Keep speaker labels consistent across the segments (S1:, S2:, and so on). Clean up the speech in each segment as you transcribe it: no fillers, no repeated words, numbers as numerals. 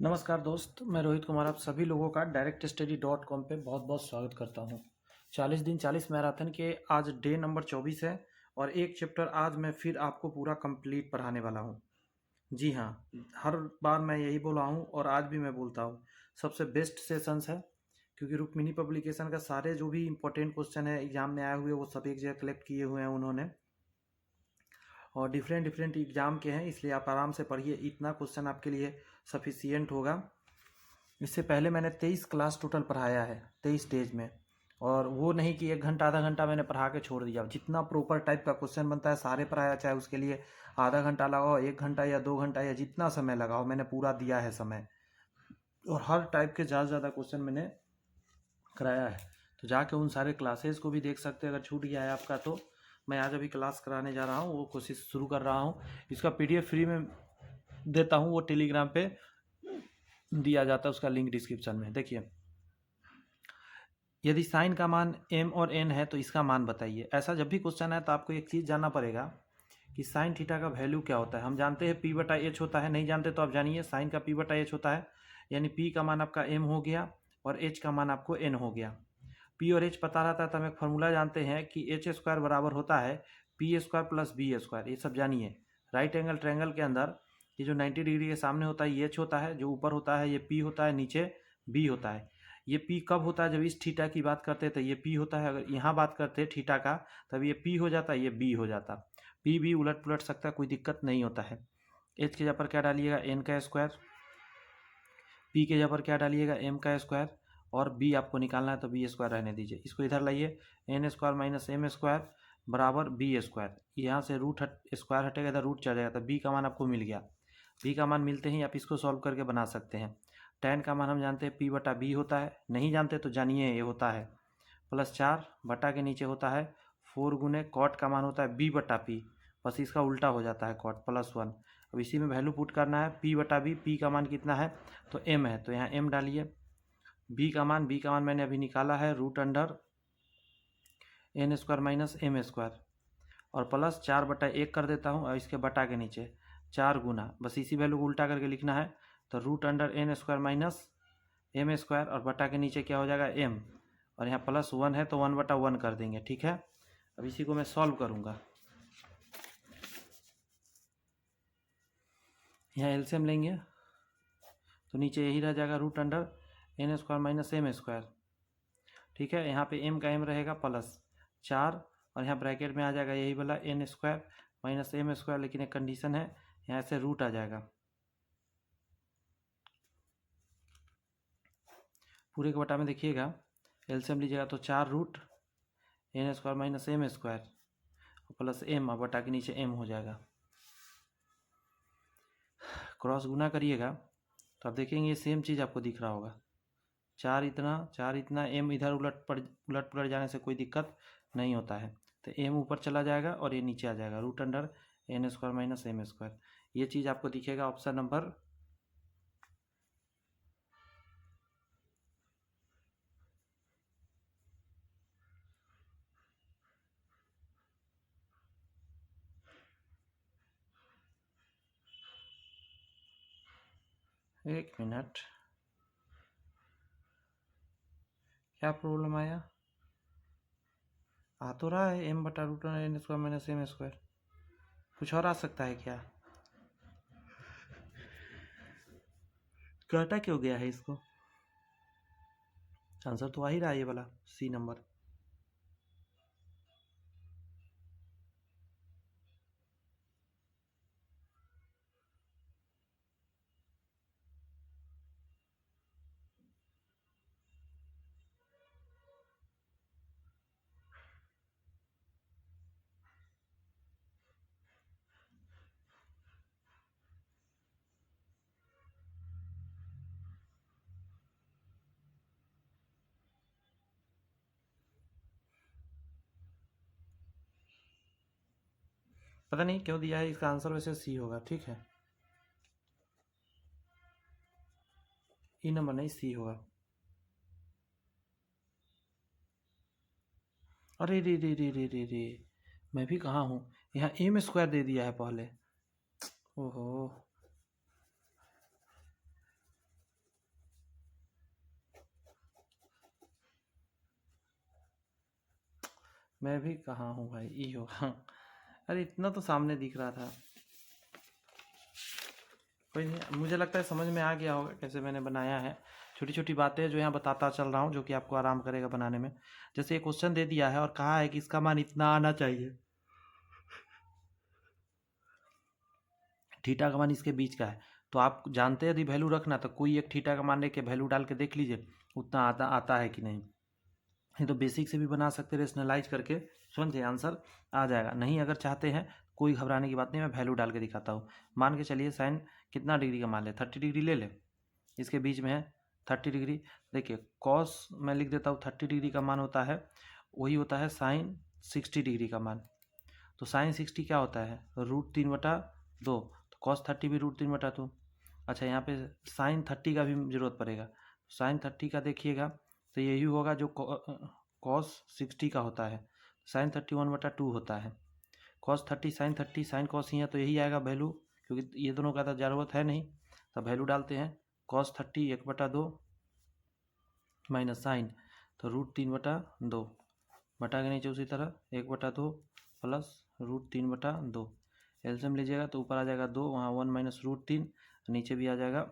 S1: नमस्कार दोस्त, मैं रोहित कुमार आप सभी लोगों का directstudy.com पे बहुत बहुत स्वागत करता हूँ। 40 दिन 40 मैराथन के आज डे नंबर 24 है और एक चैप्टर आज मैं फिर आपको पूरा कंप्लीट पढ़ाने वाला हूँ। जी हाँ, हर बार मैं यही बोला हूँ और आज भी मैं बोलता हूँ, सबसे बेस्ट सेशंस है क्योंकि रुक्मिणी पब्लिकेशन का सारे जो भी इंपॉर्टेंट क्वेश्चन है एग्जाम में आए हुए वो सब एक जगह कलेक्ट किए हुए हैं उन्होंने और डिफरेंट डिफरेंट एग्जाम के हैं, इसलिए आप आराम से पढ़िए। इतना क्वेश्चन आपके लिए सफिशियंट होगा। इससे पहले मैंने 23 क्लास टोटल पढ़ाया है 23 डेज में, और वो नहीं कि 1 घंटा आधा घंटा मैंने पढ़ा के छोड़ दिया। जितना प्रॉपर टाइप का क्वेश्चन बनता है सारे पढ़ाया, चाहे उसके लिए आधा घंटा लगाओ 1 घंटा या 2 घंटा या जितना समय लगाओ, मैंने पूरा दिया है समय। और हर टाइप के ज़्यादा से ज़्यादा क्वेश्चन मैंने कराया है, तो जाके उन सारे क्लासेस को भी देख सकते हैं। अगर छूट गया है आपका तो मैं आज अभी क्लास कराने जा रहा हूँ, वो कोशिश शुरू कर रहा हूँ। इसका PDF फ्री में देता हूँ, वो टेलीग्राम पे दिया जाता है, उसका लिंक डिस्क्रिप्शन में। देखिए, यदि साइन का मान m और n है तो इसका मान बताइए। ऐसा जब भी क्वेश्चन है तो आपको एक चीज़ जानना पड़ेगा कि साइन थीटा का वैल्यू क्या होता है। हम जानते हैं p/h होता है, नहीं जानते तो आप जानिए साइन का p/h होता है, यानी p का मान आपका m हो गया और h का मान आपको n हो गया। p और h पता रहता है तो हम एक फार्मूला जानते हैं कि h² बराबर होता है p² प्लस b²। ये सब जानिए। राइट एंगल ट्रायंगल के अंदर ये जो 90 डिग्री के सामने होता है ये h होता है, जो ऊपर होता है ये p होता है, नीचे b होता है। ये p कब होता है? जब इस थीटा की बात करते हैं तो ये p होता है। अगर यहाँ बात करते हैं थीटा का तब ये p हो जाता है, ये b हो जाता। p भी उलट पुलट सकता है, कोई दिक्कत नहीं होता है। h के जगह पर क्या डालिएगा? n का स्क्वायर। p के जगह पर क्या डालिएगा? m का स्क्वायर। और b आपको निकालना है तो b² रहने दीजिए। इसको इधर लाइए, n² माइनस m² बराबर b²। यहाँ से रूट स्क्वायर हटेगा, इधर रूट चल जाएगा तो b का मान आपको मिल गया। b का मान मिलते ही आप इसको सॉल्व करके बना सकते हैं। tan का मान हम जानते हैं p/b होता है, नहीं जानते तो जानिए ये होता है +4 बटा के नीचे होता है 4 गुने कॉट का मान होता है b/p, बस इसका उल्टा हो जाता है कॉट +1। अब इसी में वैल्यू पुट करना है p/b। p का मान कितना है? तो m है, तो यहाँ m डालिए। b का मान मैंने अभी निकाला है √n² माइनस m² और +4/1 कर देता हूँ और इसके बटा के नीचे 4 गुना, बस इसी वैल्यू को उल्टा करके लिखना है तो √n² माइनस m² और बटा के नीचे क्या हो जाएगा? m, और यहाँ +1 है तो 1/1 कर देंगे। ठीक है, अब इसी को मैं सॉल्व करूँगा। यहाँ एलसीएम लेंगे तो नीचे यही रह जाएगा √n² माइनस m²। ठीक है, यहाँ पे m का m रहेगा +4 और यहाँ ब्रैकेट में आ जाएगा यही वाला n² माइनस m², लेकिन एक कंडीशन है, यहाँ से रूट आ जाएगा। पूरे के बटा में देखिएगा, एलसीएम लीजिएगा तो 4√n² minus m² plus m और बटा के नीचे m हो जाएगा। क्रॉस गुना करिएगा तो आप देखेंगे ये सेम चीज़ आपको दिख रहा होगा। 4 इतना m इधर उलट पुलट जाने से कोई दिक्कत नहीं होता है, तो m ऊपर चला जाएगा और ये नीचे आ जाएगा √n² माइनस m²। ये चीज़ आपको दिखेगा ऑप्शन नंबर एक मिनट, क्या प्रॉब्लम आया? आ तो रहा है m/√n² माइनस m², कुछ और आ सकता है क्या? काटा क्यों गया है इसको? आंसर तो आ ही रहा है ये वाला सी नंबर। पता नहीं क्यों दिया है, इसका आंसर वैसे सी होगा। ठीक है, ई नंबर नहीं सी होगा। अरे रे रे रे रे रे रे, मैं भी कहाँ हूँ, यहाँ m² दे दिया है पहले। ओहो, मैं भी कहाँ हूँ भाई, ई होगा। अरे इतना तो सामने दिख रहा था। कोई नहीं, मुझे लगता है समझ में आ गया होगा कैसे मैंने बनाया है। छोटी छोटी बातें जो यहाँ बताता चल रहा हूँ, जो कि आपको आराम करेगा बनाने में। जैसे ये क्वेश्चन दे दिया है और कहा है कि इसका मान इतना आना चाहिए, थीटा का मान इसके बीच का है, तो आप जानते हैं यदि वैल्यू रखना तो कोई एक थीटा का मान लेके वैल्यू डाल के देख लीजिए उतना आता आता है कि नहीं। नहीं तो बेसिक से भी बना सकते, रेशनलाइज करके समझे आंसर आ जाएगा। नहीं अगर चाहते हैं कोई घबराने की बात नहीं, मैं वैल्यू डाल के दिखाता हूँ। मान के चलिए साइन कितना डिग्री का मान ले, 30 डिग्री ले ले, इसके बीच में है 30 डिग्री। देखिए कॉस मैं लिख देता हूँ, 30 डिग्री का मान होता है वही होता है साइन 60 डिग्री का मान। तो साइन 60 क्या होता है, √3/2, तो कॉस 30 भी √3/2। अच्छा यहाँ पे साइन 30 का भी जरूरत पड़ेगा, साइन 30 का देखिएगा तो यही होगा जो कॉस 60 का होता है, साइन 31/2 होता है। कॉस 30 साइन 30 साइन कॉस ही है, तो यही आएगा वैल्यू, क्योंकि ये दोनों का तो ज़रूरत है नहीं। तो वैल्यू डालते हैं, कॉस 30 1/2 माइनस साइन, तो √3/2, बटा के नीचे उसी तरह 1/2 प्लस √3/2। एलसीएम लीजिएगा तो ऊपर आ जाएगा 2, वहाँ 1 माइनस √3, नीचे भी आ जाएगा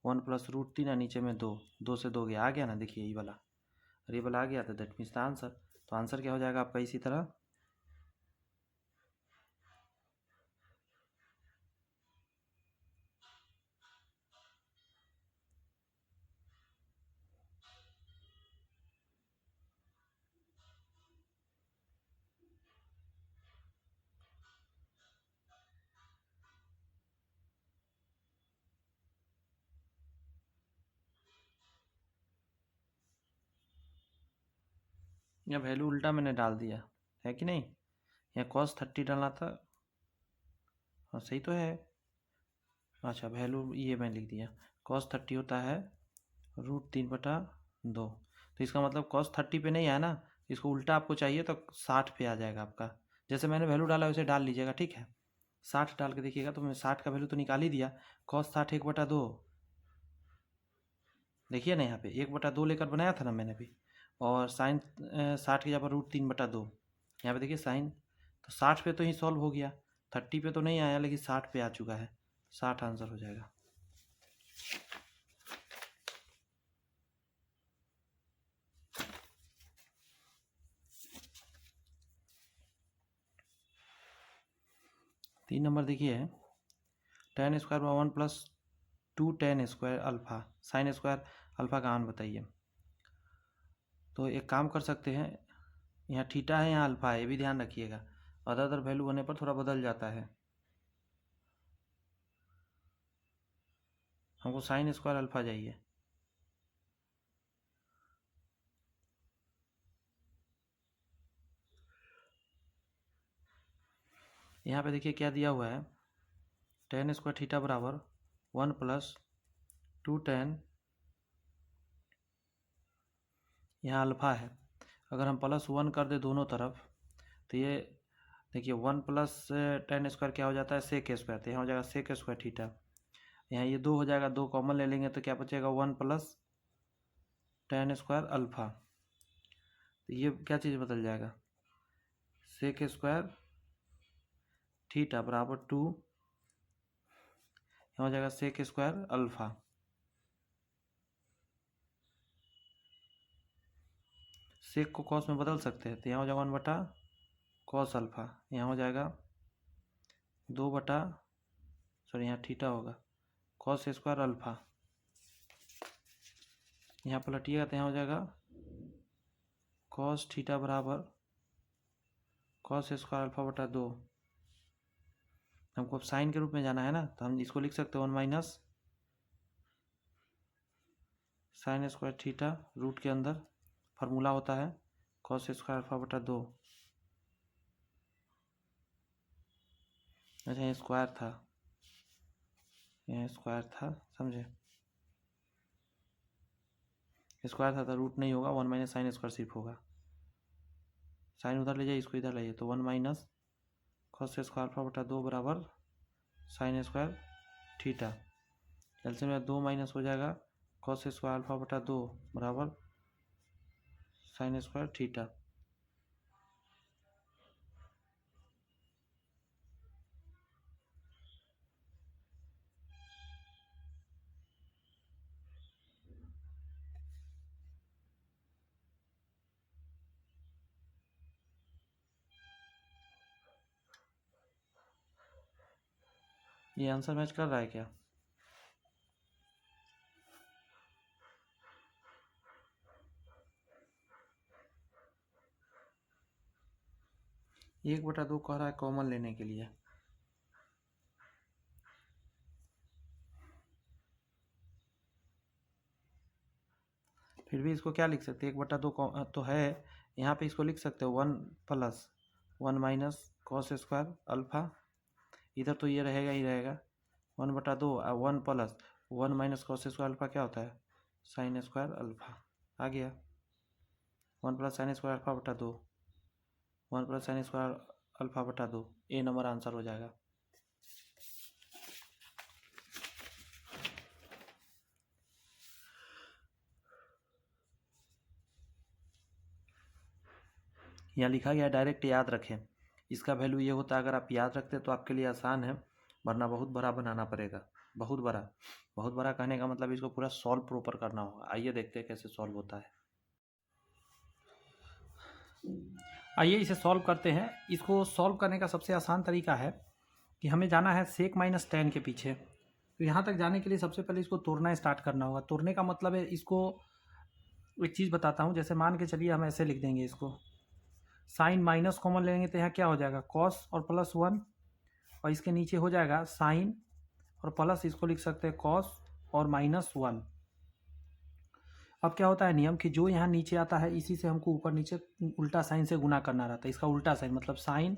S1: 1 प्लस √3 और नीचे में 2, 2 से 2 गया, आ गया ना, देखिए ये वाला, और ये वाला आ गया, तो दैट मीन्स द आंसर। तो आंसर क्या हो जाएगा आपका इसी तरह, या वैल्यू उल्टा मैंने डाल दिया है कि नहीं, या कॉस 30 डालना था। हाँ सही तो है। अच्छा वैल्यू ये मैं लिख दिया, कॉस 30 होता है √3/2। तो इसका मतलब कॉस 30 पे नहीं आया ना, इसको उल्टा आपको चाहिए तो 60 पे आ जाएगा आपका। जैसे मैंने वैल्यू डाला वैसे डाल लीजिएगा, ठीक है। 60 डाल के देखिएगा, तो मैं 60 का वैल्यू तो निकाल ही दिया, कॉस 60 1/2। देखिए ना यहाँ पे 1/2 लेकर बनाया था ना मैंने भी, और साइन 60 की जगह पर √3/2, यहाँ पे देखिए साइन, तो 60 पे तो ही सॉल्व हो गया, 30 पे तो नहीं आया लेकिन 60 पे आ चुका है, 60 आंसर हो जाएगा। तीन नंबर देखिए, tan square by 1 plus 2 tan square alpha sign square alpha का मान बताइए। तो एक काम कर सकते हैं, यहाँ थीटा है यहाँ अल्फा है, ये भी ध्यान रखिएगा, अदर अदर वैल्यू होने पर थोड़ा बदल जाता है। हमको साइन स्क्वायर अल्फा चाहिए। यहाँ पे देखिए क्या दिया हुआ है, tan स्क्वायर थीटा बराबर 1 प्लस 2 tan, यहाँ अल्फा है, अगर हम +1 कर दे दोनों तरफ तो ये देखिए 1 प्लस tan स्क्वायर क्या हो जाता है, सेक स्क्वायर, तो यहाँ हो जाएगा सेक स्क्वायर थीटा। यहाँ ये 2 हो जाएगा, 2 कॉमन ले लेंगे तो क्या बचेगा 1 प्लस tan स्क्वायर अल्फा, तो ये क्या चीज़ बदल जाएगा, सेक स्क्वायर थीटा बराबर 2, यहाँ हो जाएगा सेक स्क्वायर अल्फा। सेक को कॉस में बदल सकते हैं, तो यहाँ हो जाएगा 1/cos अल्फा, यहाँ हो जाएगा 2 सॉरी यहाँ थीटा होगा cos स्क्वायर अल्फा, यहाँ पलटिएगा तो यहाँ हो जाएगा cos थीटा बराबर cos स्क्वायर अल्फा/2। हमको अब साइन के रूप में जाना है ना, तो हम इसको लिख सकते हैं 1 minus sine square theta, root के अंदर फार्मूला होता है cos स्क्वायर अल्फा/2। अच्छा ये स्क्वायर था, ये स्क्वायर था, समझे, स्क्वायर था तो रूट नहीं होगा, 1 माइनस साइन स्क्वायर सिर्फ होगा, साइन उधर ले जाइए, इसको इधर लाइए, तो 1 माइनस cos स्क्वायर अल्फा/2 बराबर साइन स्क्वायर थीटा। एलसीएम में 2 माइनस हो जाएगा cos स्क्वायर अल्फा/2 बराबर साइन स्क्वायर थीटा। ये आंसर मैच कर रहा है क्या? एक बटा दो कह रहा है कॉमन लेने के लिए। फिर भी इसको क्या लिख सकते हैं, एक बटा दो तो है, यहाँ पे इसको लिख सकते हो 1 + 1 - cos² अल्फ़ा। इधर तो ये रहेगा ही रहेगा 1/2 1 + 1 - cos² अल्फ़ा क्या होता है, sin² अल्फ़ा। आ गया 1 + sin² अल्फ़ा/2, 1 + sin² अल्फ़ा/2। ए नंबर आंसर हो जाएगा। यहाँ लिखा गया डायरेक्ट याद रखें, इसका वैल्यू ये होता है, अगर आप याद रखते तो आपके लिए आसान है, वरना बहुत बड़ा बनाना पड़ेगा। बहुत बड़ा कहने का मतलब इसको पूरा सॉल्व प्रॉपर करना होगा। आइए देखते हैं कैसे सॉल्व होता है। आइए इसे सॉल्व करते हैं। इसको सॉल्व करने का सबसे आसान तरीका है कि हमें जाना है सेक माइनस टेन के पीछे। तो यहाँ तक जाने के लिए सबसे पहले इसको तोड़ना स्टार्ट करना होगा। तोड़ने का मतलब है, इसको एक चीज़ बताता हूँ। जैसे मान के चलिए हम ऐसे लिख देंगे इसको, साइन माइनस कॉमन लेंगे तो यहाँ क्या हो जाएगा, कॉस और +1, और इसके नीचे हो जाएगा साइन और प्लस, इसको लिख सकते हैं कॉस और -1। अब क्या होता है नियम कि जो यहाँ नीचे आता है इसी से हमको ऊपर नीचे उल्टा साइन से गुना करना रहता है। इसका उल्टा साइन मतलब साइन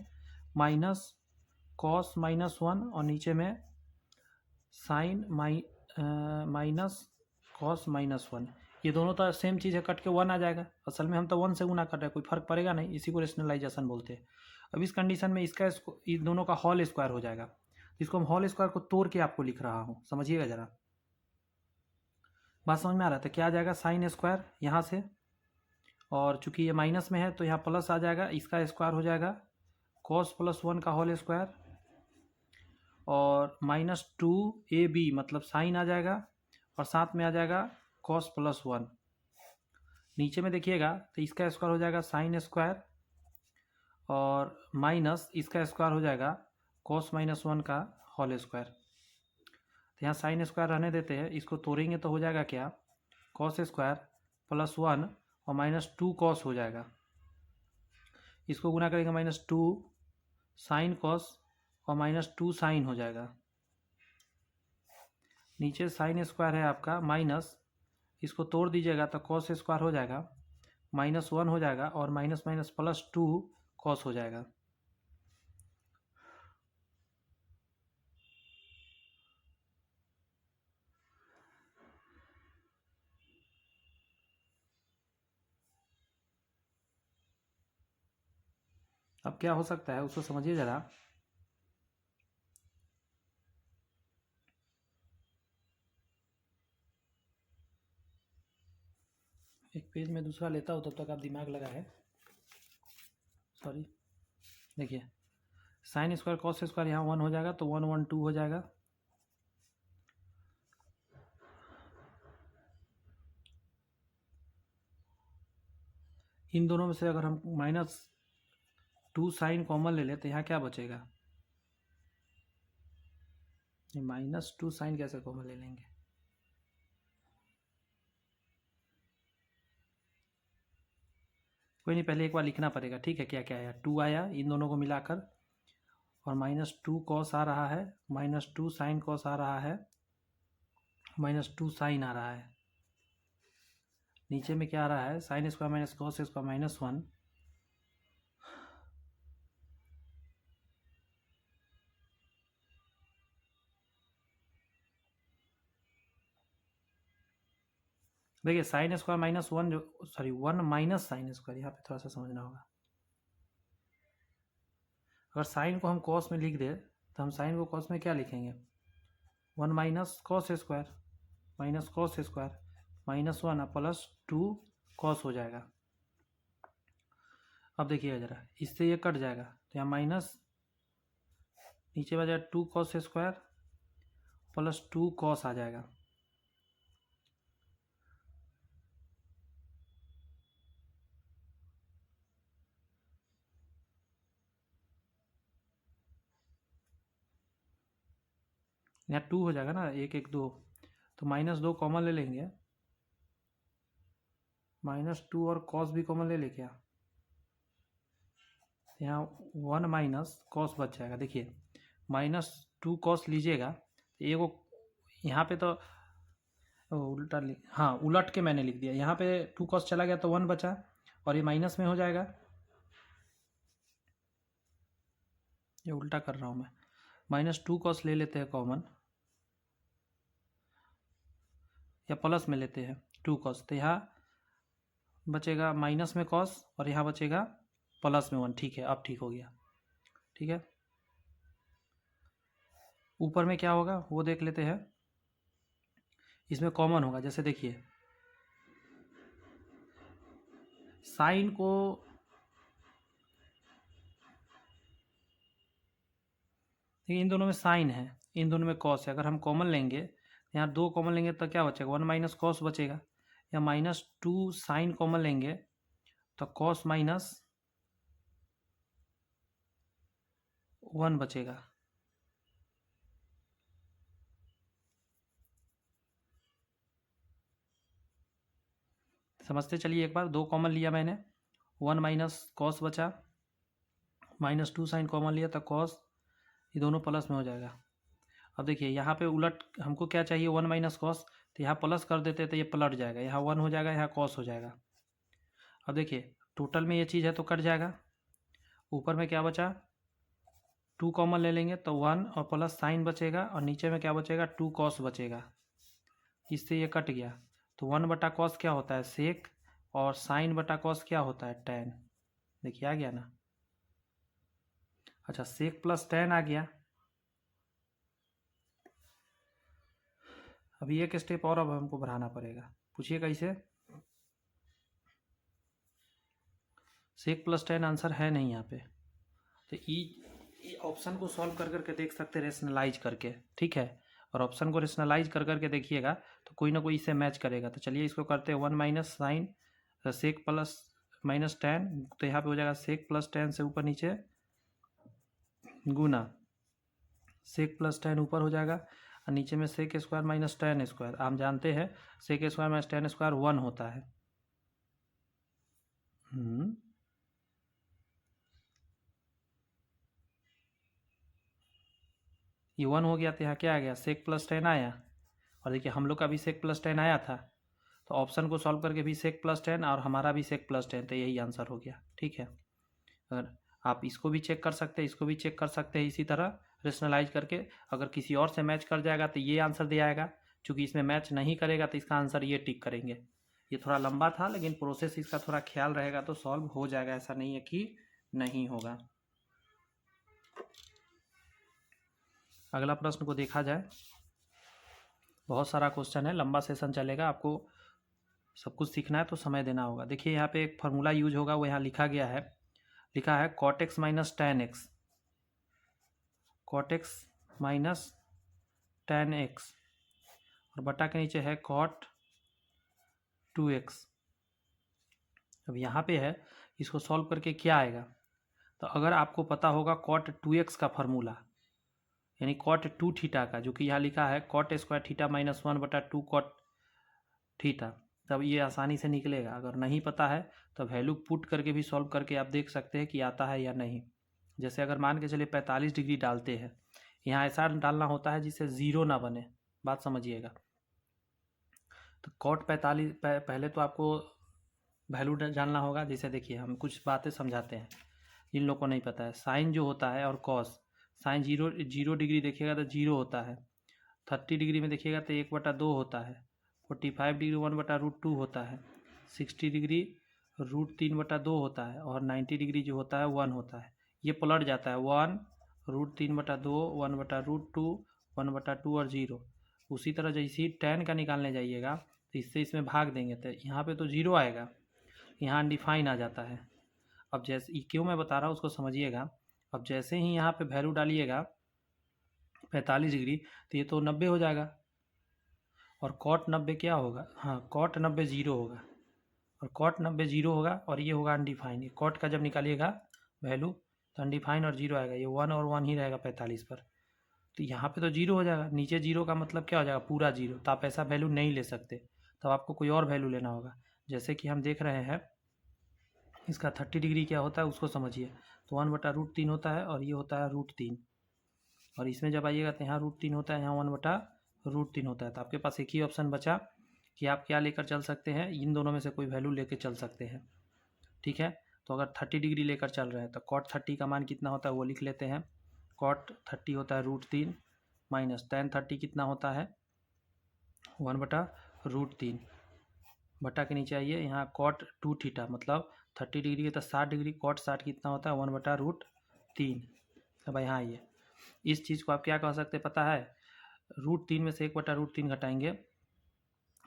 S1: माइनस कॉस -1 और नीचे में साइन माइनस कॉस -1। ये दोनों तो सेम चीज़ है, कट के 1 आ जाएगा। असल में हम तो 1 से गुना कर रहे हैं, कोई फर्क पड़ेगा नहीं, इसी को रेशनलाइजेशन बोलते हैं। अब इस कंडीशन में इसका इन दोनों का होल स्क्वायर हो जाएगा। इसको हम होल स्क्वायर को तोड़ के आपको लिख रहा हूँ, समझिएगा ज़रा। बात समझ में आ रहा था? क्या आ जाएगा, साइन स्क्वायर यहाँ से, और चूंकि ये माइनस में है तो यहाँ प्लस आ जाएगा, इसका स्क्वायर हो जाएगा cos +1 का होल स्क्वायर, और -2ab मतलब साइन आ जाएगा, और साथ में आ जाएगा cos +1। नीचे में देखिएगा तो इसका स्क्वायर हो जाएगा साइन स्क्वायर, और माइनस इसका स्क्वायर हो जाएगा cos -1 का होल स्क्वायर। तो यहाँ साइन स्क्वायर रहने देते हैं, इसको तोड़ेंगे तो हो जाएगा क्या, cos² +1 और -2 cos हो जाएगा। इसको गुना करेंगे -2 साइन cos और -2 साइन हो जाएगा। नीचे साइन स्क्वायर है आपका माइनस, इसको तोड़ दीजिएगा तो cos² हो जाएगा, -1 हो जाएगा, और माइनस माइनस +2 cos हो जाएगा। अब क्या हो सकता है उसको समझिए ज़रा। एक पेज में दूसरा लेता हो तब तक आप दिमाग लगा है, सॉरी। देखिए साइन स्क्वायर cos² यहाँ 1 हो जाएगा तो 1 1 2 हो जाएगा। इन दोनों में से अगर हम -2 साइन कॉमन ले लें तो यहाँ क्या बचेगा, -2 साइन कैसे कॉमन ले लेंगे, कोई नहीं, पहले एक बार लिखना पड़ेगा, ठीक है। क्या क्या आया, 2 आया इन दोनों को मिलाकर, और -2 cos आ रहा है, -2 साइन cos आ रहा है, -2 साइन आ रहा है। नीचे में क्या आ रहा है, sign square minus cos square -1। देखिए साइन स्क्वायर -1 जो, सॉरी 1 माइनस साइन स्क्वायर, यहाँ पे थोड़ा सा समझना होगा। अगर साइन को हम cos में लिख दे तो हम साइन को cos में क्या लिखेंगे, 1 माइनस cos स्क्वायर -1 +2 cos हो जाएगा। अब देखिएगा ज़रा, इससे ये कट जाएगा तो यहाँ माइनस, नीचे बचा 2 cos स्क्वायर +2 cos आ जाएगा। यहाँ 2 हो जाएगा ना, 1 1 2, तो -2 कॉमन ले लेंगे, -2 और कॉस भी कॉमन ले ले क्या, यहाँ 1 माइनस कॉस बच जाएगा। देखिए -2 कॉस लीजिएगा, एगो यहाँ पे तो उल्टा हाँ उलट के मैंने लिख दिया, यहाँ पे 2 कॉस चला गया तो 1 बचा, और ये माइनस में हो जाएगा, ये उल्टा कर रहा हूँ मैं, -2 कॉस ले लेते हैं कॉमन, या प्लस में लेते हैं 2 कॉस, तो यहाँ बचेगा माइनस में कॉस और यहाँ बचेगा प्लस में 1। ठीक है, अब ठीक हो गया। ठीक है, ऊपर में क्या होगा वो देख लेते हैं। इसमें कॉमन होगा, जैसे देखिए साइन को इन दोनों में साइन है, इन दोनों में कॉस है, अगर हम कॉमन लेंगे यहाँ 2 कॉमन लेंगे तो क्या बचेगा, 1 माइनस कॉस बचेगा, या -2 साइन कॉमन लेंगे तो कॉस माइनस 1 बचेगा। समझते चलिए एक बार, 2 कॉमन लिया मैंने, 1 माइनस कॉस बचा, -2 साइन कॉमन लिया तो कॉस, ये दोनों प्लस में हो जाएगा। अब देखिए यहाँ पे उलट हमको क्या चाहिए, 1 माइनस कॉस, तो यहाँ प्लस कर देते तो ये पलट जाएगा, यहाँ 1 हो जाएगा, यहाँ कॉस हो जाएगा। अब देखिए टोटल में ये चीज़ है तो कट जाएगा, ऊपर में क्या बचा, 2 कॉमन ले लेंगे तो 1 और प्लस साइन बचेगा, और नीचे में क्या बचेगा, 2 कॉस बचेगा, इससे ये कट गया। तो 1 बटा कॉस क्या होता है, सेक, और साइन बटा कॉस क्या होता है, टैन। देखिए आ गया ना, अच्छा सेक प्लस टैन आ गया। अभी एक स्टेप और अब हमको बढ़ाना पड़ेगा, पूछिए कैसे। सेक प्लस टैन आंसर है नहीं यहाँ पे, तो ई ऑप्शन को सॉल्व कर करके देख सकते हैं रेशनलाइज करके, ठीक है, और ऑप्शन को रेशनलाइज कर करके देखिएगा तो कोई ना कोई इसे मैच करेगा। तो चलिए इसको करते हैं, 1 minus sine sec plus minus tan, तो यहाँ पे हो जाएगा सेक प्लस टैन से ऊपर नीचे गुना, सेक प्लस टैन ऊपर हो जाएगा, और नीचे में sec square minus tan square. हम जानते हैं sec square minus tan square 1 होता है। ये 1 हो गया, तो यहाँ क्या आ गया, सेक प्लस टैन आया, और देखिए हम लोग का भी सेक प्लस टैन आया था, तो ऑप्शन को सॉल्व करके भी सेक प्लस टैन और हमारा भी सेक प्लस टैन, तो यही आंसर हो गया। ठीक है, अगर आप इसको भी चेक कर सकते हैं, इसको भी चेक कर सकते हैं, इसी तरह रेशनलाइज करके, अगर किसी और से मैच कर जाएगा तो ये आंसर दे आएगा, चूँकि इसमें मैच नहीं करेगा तो इसका आंसर ये टिक करेंगे। ये थोड़ा लंबा था, लेकिन प्रोसेस इसका थोड़ा ख्याल रहेगा तो सॉल्व हो जाएगा, ऐसा नहीं है कि नहीं होगा। अगला प्रश्न को देखा जाए, बहुत सारा क्वेश्चन है, लंबा सेशन चलेगा, आपको सब कुछ सीखना है तो समय देना होगा। देखिए यहाँ पे एक फार्मूला यूज होगा, वो यहाँ लिखा गया है, लिखा है cot x minus tan x, cot x minus tan x, और बटा के नीचे है कॉट 2x। अब यहाँ पे है, इसको सॉल्व करके क्या आएगा, तो अगर आपको पता होगा कॉट 2x का फार्मूला, यानी कॉट 2 थीटा का, जो कि यहाँ लिखा है कॉट स्क्वायर थीटा माइनस 1 बटा 2 कॉट थीटा, तब ये आसानी से निकलेगा। अगर नहीं पता है तो वैल्यू पुट करके भी सॉल्व करके आप देख सकते हैं कि आता है या नहीं। जैसे अगर मान के चलिए 45 डिग्री डालते हैं, यहाँ ऐसा डालना होता है जिससे ज़ीरो ना बने, बात समझिएगा। तो कॉट 45 पहले तो आपको वैल्यू जानना होगा। जैसे देखिए हम कुछ बातें समझाते हैं जिन लोगों को नहीं पता है, साइन जो होता है और कॉस, साइन जीरो डिग्री देखिएगा तो 0 होता है, 30 डिग्री में देखिएगा तो 1/2 होता है, 45 डिग्री 1/√2 होता है, 60 डिग्री √3/2 होता है, और 90 डिग्री जो होता है 1 होता है। ये पलट जाता है, 1 √3/2 1/√2 1/2 और 0। उसी तरह जैसे ही tan का निकालने जाइएगा तो इससे इसमें भाग देंगे तो यहाँ पे तो 0 आएगा, यहाँ अनडिफाइन आ जाता है। अब जैसे क्यों मैं बता रहा हूँ उसको समझिएगा। अब जैसे ही यहाँ पे वैल्यू डालिएगा 45 डिग्री, तो ये तो 90 हो जाएगा, और कॉट 90 क्या होगा, हाँ कॉट 90 0 होगा, और कॉट 90 0 होगा, और ये होगा अनडिफाइन। ये कॉट का जब निकालिएगा वैल्यू तो अनडिफाइन और 0 आएगा, ये 1 और 1 ही रहेगा 45 पर। तो यहाँ पे तो जीरो हो जाएगा, नीचे जीरो का मतलब क्या हो जाएगा, पूरा जीरो। तो आप ऐसा वैल्यू नहीं ले सकते, तब आपको कोई और वैल्यू लेना होगा। जैसे कि हम देख रहे हैं इसका 30 डिग्री क्या होता है उसको समझिए। तो 1/√3 होता है और ये होता है √3, और इसमें जब आइएगा तो यहाँ √3 होता है, यहाँ 1/√3 होता है। तो आपके पास एक ही ऑप्शन बचा कि आप क्या लेकर चल सकते हैं, इन दोनों में से कोई वैल्यू लेकर चल सकते हैं। ठीक है, तो अगर 30 डिग्री लेकर चल रहे हैं तो cot 30 का मान कितना होता है वो लिख लेते हैं। cot 30 होता है √3 माइनस tan 30 कितना होता है 1/√3। बटा के नीचे आइए, यहाँ cot 2 थीटा मतलब 30 डिग्री के तो 60 डिग्री, cot 60 कितना होता है 1/√3। अब यहाँ आइए, इस चीज़ को आप क्या कह सकते हैं पता है, √3 में से 1/√3 घटाएंगे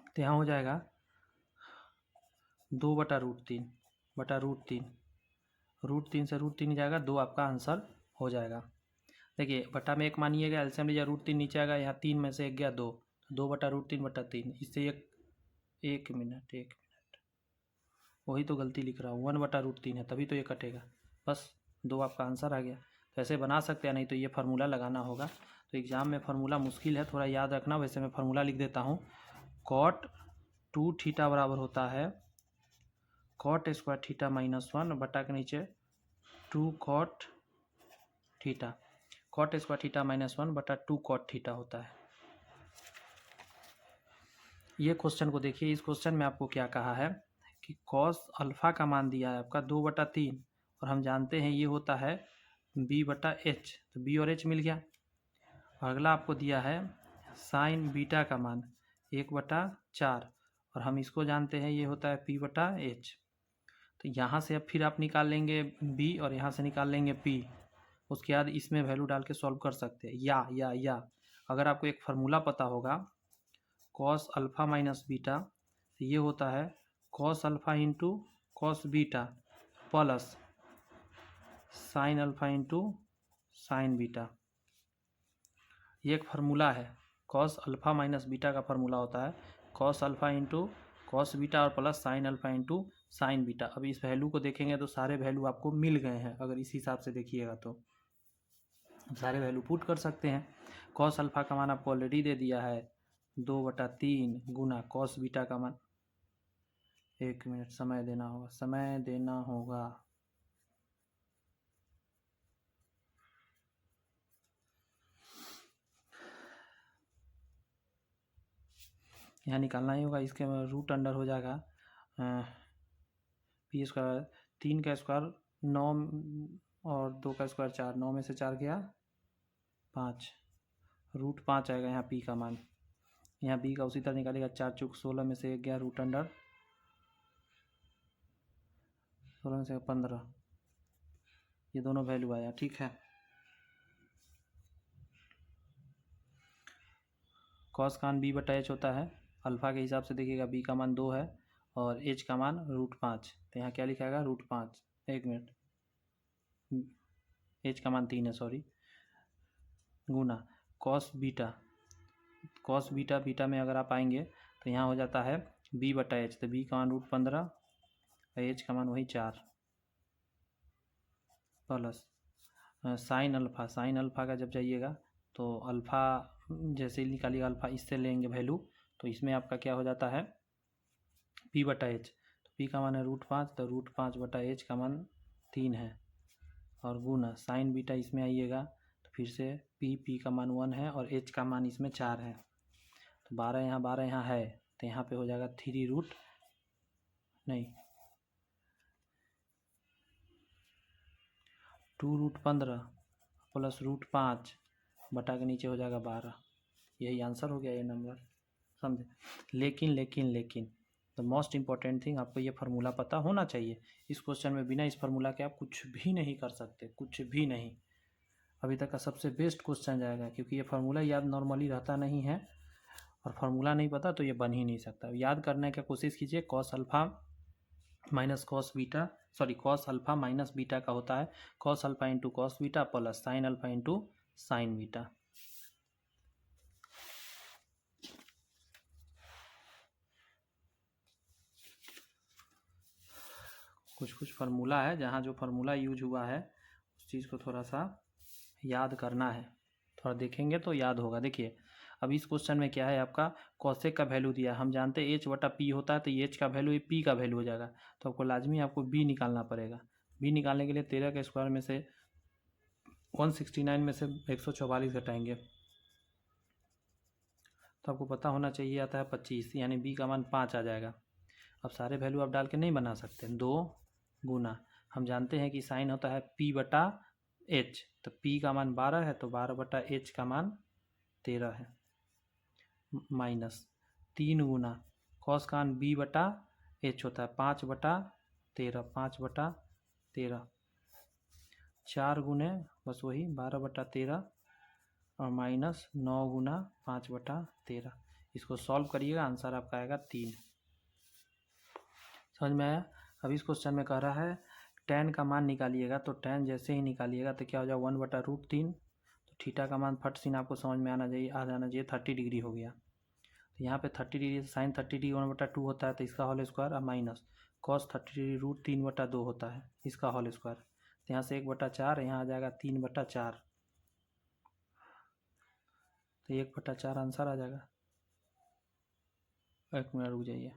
S1: तो यहाँ हो जाएगा 2/√3 बटा √3, √3 से √3 जाएगा 2, आपका आंसर हो जाएगा। देखिए बटा में एक मानिएगा, एलसीएम लीजिए, √3 नीचे आएगा, यहाँ 3 में से 1 गया 2, 2/√3/3, इससे एक मिनट वही तो गलती लिख रहा हूँ, 1/√3 है तभी तो ये कटेगा, बस 2 आपका आंसर आ गया। तो ऐसे बना सकते हैं, नहीं तो ये फार्मूला लगाना होगा। तो एग्ज़ाम में फार्मूला मुश्किल है, थोड़ा याद रखना। वैसे मैं फार्मूला लिख देता हूँ, cot 2 थीटा बराबर होता है cot स्क्वायर थीटा -1 बटा के नीचे 2 cot theta, cot square theta -1 बटा 2 cot थीटा होता है। ये क्वेश्चन को देखिए, इस क्वेश्चन में आपको क्या कहा है कि cos अल्फ़ा का मान दिया है आपका 2/3, और हम जानते हैं ये होता है b/h, तो b और h मिल गया। और अगला आपको दिया है साइन बीटा का मान 1/4, और हम इसको जानते हैं ये होता है p/h। तो यहाँ से अब फिर आप निकाल लेंगे b और यहाँ से निकाल लेंगे p, उसके बाद इसमें वैल्यू डाल के सॉल्व कर सकते हैं। या अगर आपको एक फार्मूला पता होगा cos अल्फ़ा माइनस बीटा, तो ये होता है cos alpha into cos beta plus sine alpha into sine beta. ये एक फार्मूला है, cos अल्फ़ा माइनस बीटा का फार्मूला होता है cos alpha into cos beta और plus sine alpha into sine beta. अब इस वैल्यू को देखेंगे तो सारे वैल्यू आपको मिल गए हैं, अगर इस हिसाब से देखिएगा तो सारे वैल्यू पुट कर सकते हैं। cos अल्फ़ा का मान आपको ऑलरेडी दे दिया है 2/3 गुना cos बीटा का मान, एक मिनट समय देना होगा। यहाँ निकालना ही होगा, इसके रूट अंडर हो जाएगा p स्क्वायर, 3 का स्क्वायर 9 और 2 का स्क्वायर 4, 9 में से 4 गया 5, √5 आएगा यहाँ p का मान। यहाँ b का उसी तरह निकालेगा, 4 चूक 16 में से 1 गया रूट अंडर 16 में से 15, ये दोनों वैल्यू आया। ठीक है, cos का मान b/h होता है, अल्फ़ा के हिसाब से देखिएगा b का मान 2 है और h का मान √5, तो यहाँ क्या लिखाएगा √5, एक मिनट, h का मान 3 है सॉरी, गुना cos बीटा में अगर आप आएंगे तो यहाँ हो जाता है b/h, तो b का मान √15 और h का मान वही 4 प्लस साइन अल्फ़ा का जब जाइएगा तो अल्फ़ा जैसे ही निकालिएगा, अल्फ़ा इससे लेंगे वैल्यू, तो इसमें आपका क्या हो जाता है p/h, तो p का मान है √5, तो √5/h का मान 3 है, और गुना साइन बीटा इसमें आइएगा तो फिर से p का मान 1 है और h का मान इसमें 4 है, तो 12 यहाँ है, तो यहाँ पे हो जाएगा 2√15 प्लस √5 बटा के नीचे हो जाएगा 12, यही आंसर हो गया ये नंबर, समझे। लेकिन द मोस्ट इम्पॉर्टेंट थिंग, आपको ये फार्मूला पता होना चाहिए। इस क्वेश्चन में बिना इस फार्मूला के आप कुछ भी नहीं कर सकते, कुछ भी नहीं। अभी तक का सबसे बेस्ट क्वेश्चन जाएगा, क्योंकि ये फार्मूला याद नॉर्मली रहता नहीं है, और फार्मूला नहीं पता तो ये बन ही नहीं सकता। याद करने की कोशिश कीजिए, cos alpha minus cos alpha minus beta का होता है cos alpha into cos beta plus sine alpha into sine beta. कुछ फार्मूला है, जहाँ जो फार्मूला यूज हुआ है उस चीज़ को थोड़ा सा याद करना है, थोड़ा देखेंगे तो याद होगा। देखिए अब इस क्वेश्चन में क्या है, आपका कॉसेक का वैल्यू दिया है। हम जानते हैं एच बटा पी होता है, तो ये एच का वैल्यू पी का वैल्यू हो जाएगा। तो आपको लाजमी आपको बी निकालना पड़ेगा। बी निकालने के लिए 13 के स्क्वायर में से 169 में से 144 घटाएंगे तो आपको पता होना चाहिए आता है 25, यानी बी का मान 5 आ जाएगा। अब सारे वैल्यू आप डाल के नहीं बना सकते। 2 गुना, हम जानते हैं कि साइन होता है पी बटा एच, तो पी का मान 12 है तो 12 बटा एच का मान 13 है, माइनस 3 गुना कॉस का मान बी बटा एच होता है 5 बटा 13, 5 बटा 13, 4 गुने बस वही 12 बटा 13 और माइनस 9 गुना 5 बटा 13। इसको सॉल्व करिएगा, आंसर आपका आएगा 3। समझ में आया। अब इस क्वेश्चन में कह रहा है tan का मान निकालिएगा, तो tan जैसे ही निकालिएगा तो क्या हो जाएगा 1/√3। तो थीटा का मान फट सीन आपको समझ में आ जाना चाहिए 30 डिग्री हो गया। तो यहाँ पे 30 डिग्री साइन 30 डिग्री 1/2 होता है, तो इसका होल स्क्वायर और माइनस कॉस 30 डिग्री √3/2 होता है, इसका होल स्क्वायर। तो यहाँ से 1/4 यहाँ आ जाएगा 3/4, तो 1/4 आंसर आ जाएगा। एक मिनट रुक जाइए,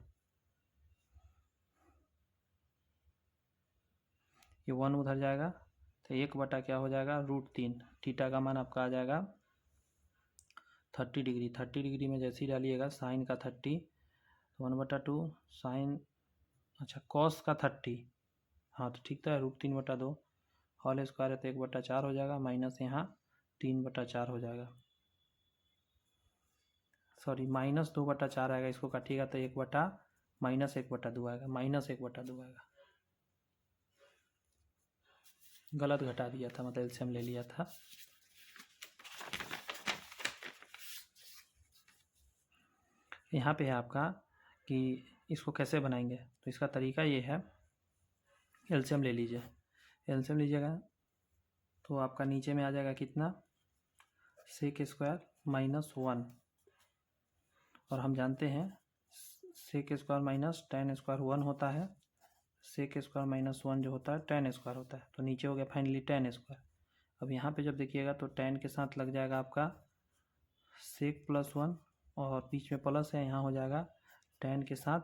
S1: ये 1 उधर जाएगा तो 1 बटा क्या हो जाएगा √3। थीटा का मान आपका आ जाएगा 30 डिग्री। 30 डिग्री में जैसे ही डालिएगा साइन का 30, 1/2 साइन, अच्छा कॉस का 30, हाँ तो ठीक था, √3/2 होल स्क्वायर है तो 1/4 हो जाएगा, माइनस यहाँ 3/4 हो जाएगा, सॉरी माइनस 2/4 आएगा। इसको काटिएगा तो 1/-1/2 आएगा, -1/2 आएगा। गलत घटा दिया था, मतलब एलसीएम ले लिया था। यहाँ पे है आपका कि इसको कैसे बनाएंगे, तो इसका तरीका ये है, एलसीएम ले लीजिए। एलसीएम लीजिएगा तो आपका नीचे में आ जाएगा कितना, सेक स्क्वायर -1, और हम जानते हैं sec square minus tan square 1 होता है, सेक स्क्वायर -1 जो होता है tan स्क्वायर होता है, तो नीचे हो गया फाइनली tan स्क्वायर। अब यहाँ पे जब देखिएगा तो tan के साथ लग जाएगा आपका सेक +1 और बीच में प्लस है, यहाँ हो जाएगा tan के साथ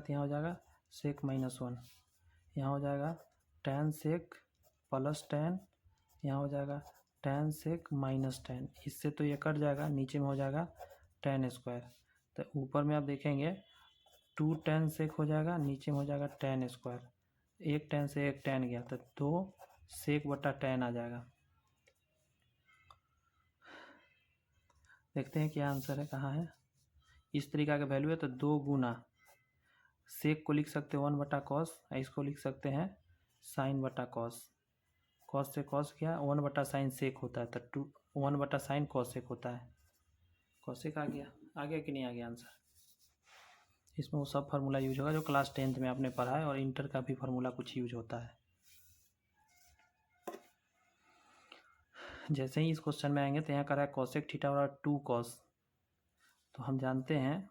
S1: यहाँ हो जाएगा सेक -1, यहाँ हो जाएगा tan सेक प्लस tan, यहाँ हो जाएगा tan सेक माइनस tan। इससे तो ये कट जाएगा, नीचे में हो जाएगा tan स्क्वायर। तो ऊपर में आप देखेंगे 2 tan सेक हो जाएगा, नीचे में हो जाएगा tan स्क्वायर। एक tan से एक tan गया तो 2 सेक बटा tan आ जाएगा। देखते हैं क्या आंसर है, कहाँ है। इस तरीका का वैल्यू है तो 2 गुना सेक को लिख सकते हैं 1/cos, इसको लिख सकते हैं साइन बटा कॉस। कॉस से कॉस गया, 1/sin सेक होता है तो 1/sin कॉसेक होता है। कॉसेक आ गया कि नहीं आ गया आंसर। इसमें वो सब फार्मूला यूज होगा जो क्लास 10th में आपने पढ़ा है, और इंटर का भी फार्मूला कुछ यूज होता है। जैसे ही इस क्वेश्चन में आएंगे तो यहाँ कर रहा है कॉसेक थीटा और 2 कॉस, तो हम जानते हैं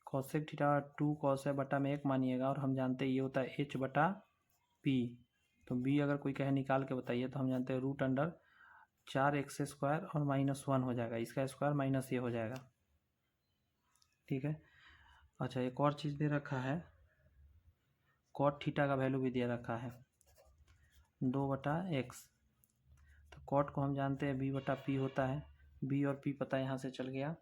S1: कॉसेक थीटा और 2 कॉस है बटा में 1 मानिएगा, और हम जानते हैं ये होता है h/p। तो b अगर कोई कहे निकाल के बताइए तो हम जानते हैं √4x² और -1 हो जाएगा, इसका स्क्वायर माइनस ये हो जाएगा, ठीक है। अच्छा एक और चीज़ दे रखा है, कॉट थीटा का वैल्यू भी दे रखा है 2/x। तो कॉट को हम जानते हैं b/p होता है, b और p पता यहाँ से चल गया।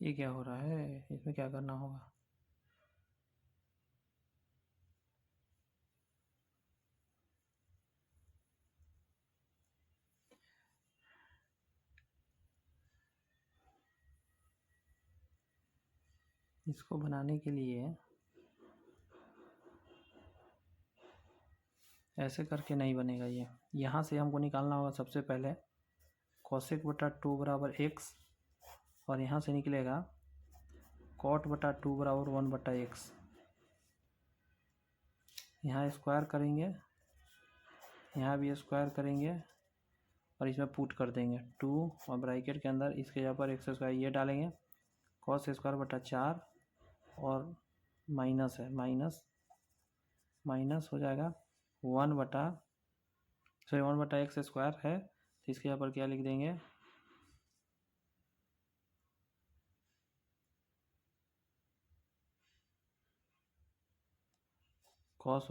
S1: ये क्या हो रहा है, इसमें क्या करना होगा, इसको बनाने के लिए ऐसे करके नहीं बनेगा। ये यहाँ से हमको निकालना होगा सबसे पहले cosec/2 बराबर x, और यहाँ से निकलेगा cot/2 बराबर 1/x। यहाँ स्क्वायर करेंगे, यहाँ भी स्क्वायर करेंगे, और इसमें पुट कर देंगे 2 और ब्रैकेट के अंदर इसके जगह पर एक्स स्क्वायर ये डालेंगे कॉस स्क्वायर बटा 4 और माइनस है माइनस हो जाएगा 1 बटा एक्स स्क्वायर है तो इसके यहाँ पर क्या लिख देंगे कॉस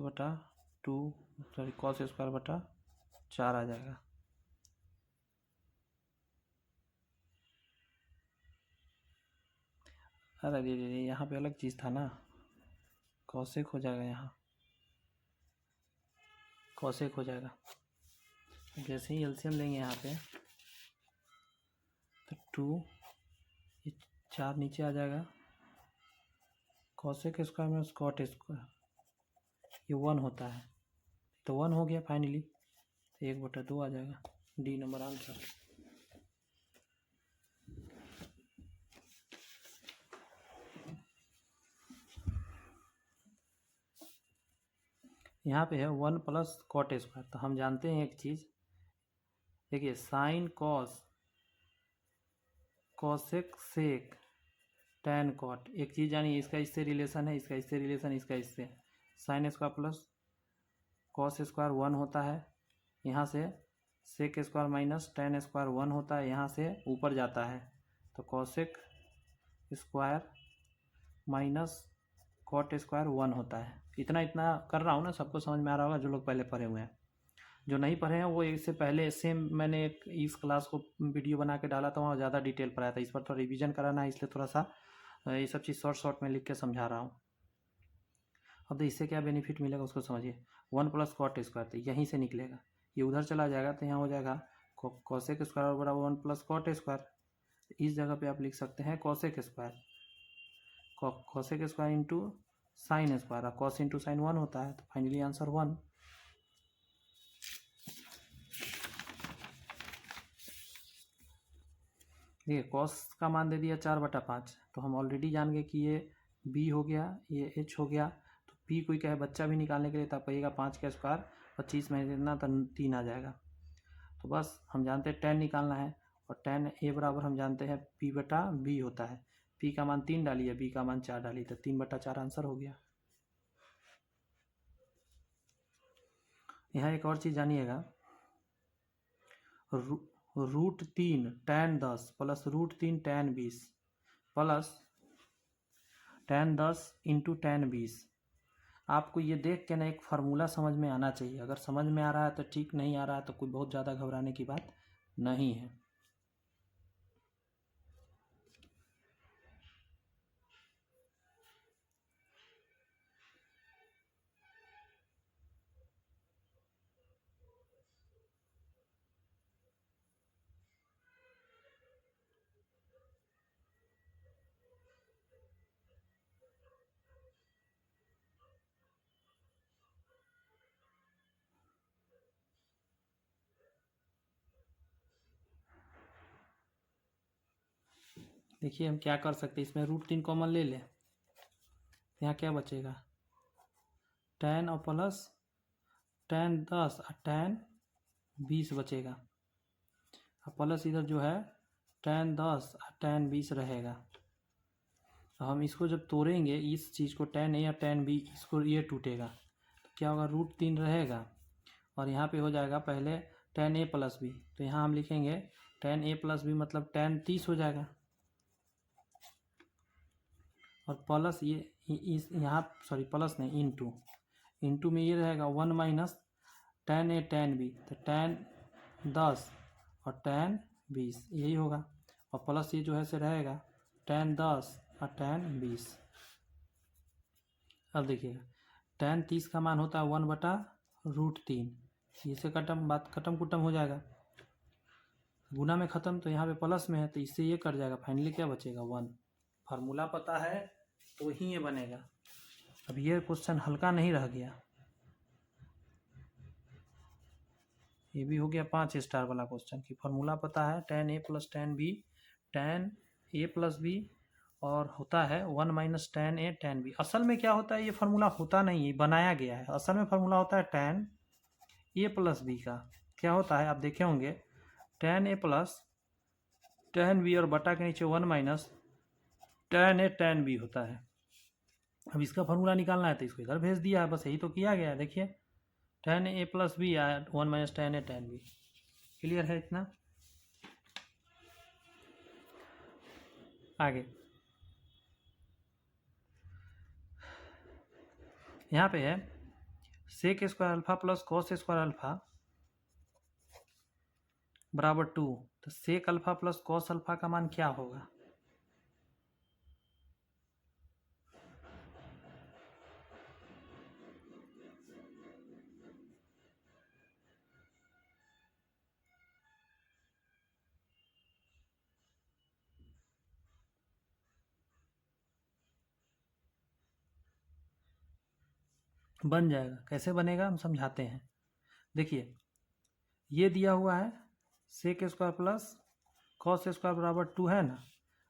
S1: स्क्वायर बटा 4 आ जाएगा। अरे रे यहाँ पे अलग चीज़ था ना, कॉसेक हो जाएगा, यहाँ कॉसेक हो जाएगा। जैसे ही एलसीएम लेंगे यहाँ पे तो 2 ये 4 नीचे आ जाएगा, कॉसेक स्क्वायर में स्कॉट स्क्वायर ये 1 होता है तो 1 हो गया फाइनली, 1/2 आ जाएगा। D number answer. यहाँ पे है 1 प्लस कॉट स्क्वायर, तो हम जानते हैं एक चीज़, देखिए sine cos cosec sec tan cot, एक चीज़ जानिए इसका इससे रिलेशन है, इसका इससे रिलेशन, इसका इससे, sine square plus cos square 1 होता है, यहाँ से sec square minus tan square 1 होता है, यहाँ से ऊपर जाता है तो cosec square minus cot square 1 होता है। इतना कर रहा हूँ ना, सबको समझ में आ रहा होगा जो लोग पहले पढ़े हुए हैं। जो नहीं पढ़े हैं वो इससे पहले सेम मैंने एक इस क्लास को वीडियो बना के डाला था, वहाँ ज़्यादा डिटेल पढ़ाया था, इस पर थोड़ा रिवीजन कराना है इसलिए थोड़ा सा ये सब चीज़ शॉर्ट में लिख के समझा रहा हूँ। अब तो इससे क्या बेनिफिट मिलेगा उसको समझिए, 1 प्लस कॉट स्क्वायर तो यहीं से निकलेगा, ये उधर चला जाएगा तो यहाँ हो जाएगा कॉसेक स्क्वायर बराबर 1 प्लस कॉट स्क्वायर, इस जगह पे आप लिख सकते हैं cosec square into sine square, cos into sine 1 होता है तो फाइनली आंसर 1। देखिए कॉस का मान दे दिया 4/5, तो हम ऑलरेडी जान गए कि ये b हो गया, ये h हो गया, तो p कोई कहे बच्चा भी निकालने के लिए तब पाइएगा 5 का स्क्वायर 25 में कितना तो 3 आ जाएगा। तो बस हम जानते हैं tan निकालना है, और tan a बराबर हम जानते हैं p/b होता है, p का मान 3 डालिए, b का मान 4 डालिए तो 3/4 आंसर हो गया। यहाँ एक और चीज़ जानिएगा, √3 tan 10 plus √3 tan 20 plus tan 10 into tan 20, आपको ये देख के ना एक फार्मूला समझ में आना चाहिए, अगर समझ में आ रहा है तो ठीक, नहीं आ रहा है तो कोई बहुत ज़्यादा घबराने की बात नहीं है। देखिए हम क्या कर सकते हैं, इसमें √3 कॉमन ले लें, यहाँ क्या बचेगा, tan और प्लस tan 10 और tan 20 बचेगा, और प्लस इधर जो है tan 10 और tan 20 रहेगा। तो हम इसको जब तोड़ेंगे इस चीज़ को, tan a और tan b, इसको ये टूटेगा तो क्या होगा, √3 रहेगा, और यहाँ पे हो जाएगा पहले tan a प्लस b, तो यहाँ हम लिखेंगे tan a प्लस b मतलब tan 30 हो जाएगा, और प्लस ये इस यहाँ सॉरी प्लस नहीं इंटू में ये रहेगा 1 minus tan a tan b, तो tan 10 और tan 20 यही होगा, और प्लस ये जो है से रहेगा tan 10 और tan 20। अब देखिएगा tan 30 का मान होता है 1/√3, इससे बात खत्म हो जाएगा, गुना में ख़त्म, तो यहाँ पे प्लस में है तो इससे ये कट जाएगा, फाइनली क्या बचेगा 1। फार्मूला पता है तो ही ये बनेगा। अब ये क्वेश्चन हल्का नहीं रह गया, ये भी हो गया 5 स्टार वाला क्वेश्चन की फार्मूला पता है, tan a plus tan b, tan a plus b और होता है 1 minus tan a tan b। असल में क्या होता है, ये फार्मूला होता नहीं है, बनाया गया है, असल में फार्मूला होता है tan a प्लस b का क्या होता है, आप देखे होंगे tan a plus tan b और बटा के नीचे 1 minus tan a tan b होता है। अब इसका फॉर्मूला निकालना है तो इसको इधर भेज दिया है, बस यही तो किया गया है। देखिए tan a प्लस बी आया 1 minus tan a tan b। Clear है इतना? आगे यहाँ पे है sec square alpha plus cos square alpha बराबर 2। तो sec alpha plus cos alpha का मान क्या होगा? बन जाएगा। कैसे बनेगा हम समझाते हैं। देखिए ये दिया हुआ है sec square plus cos square बराबर 2 है ना।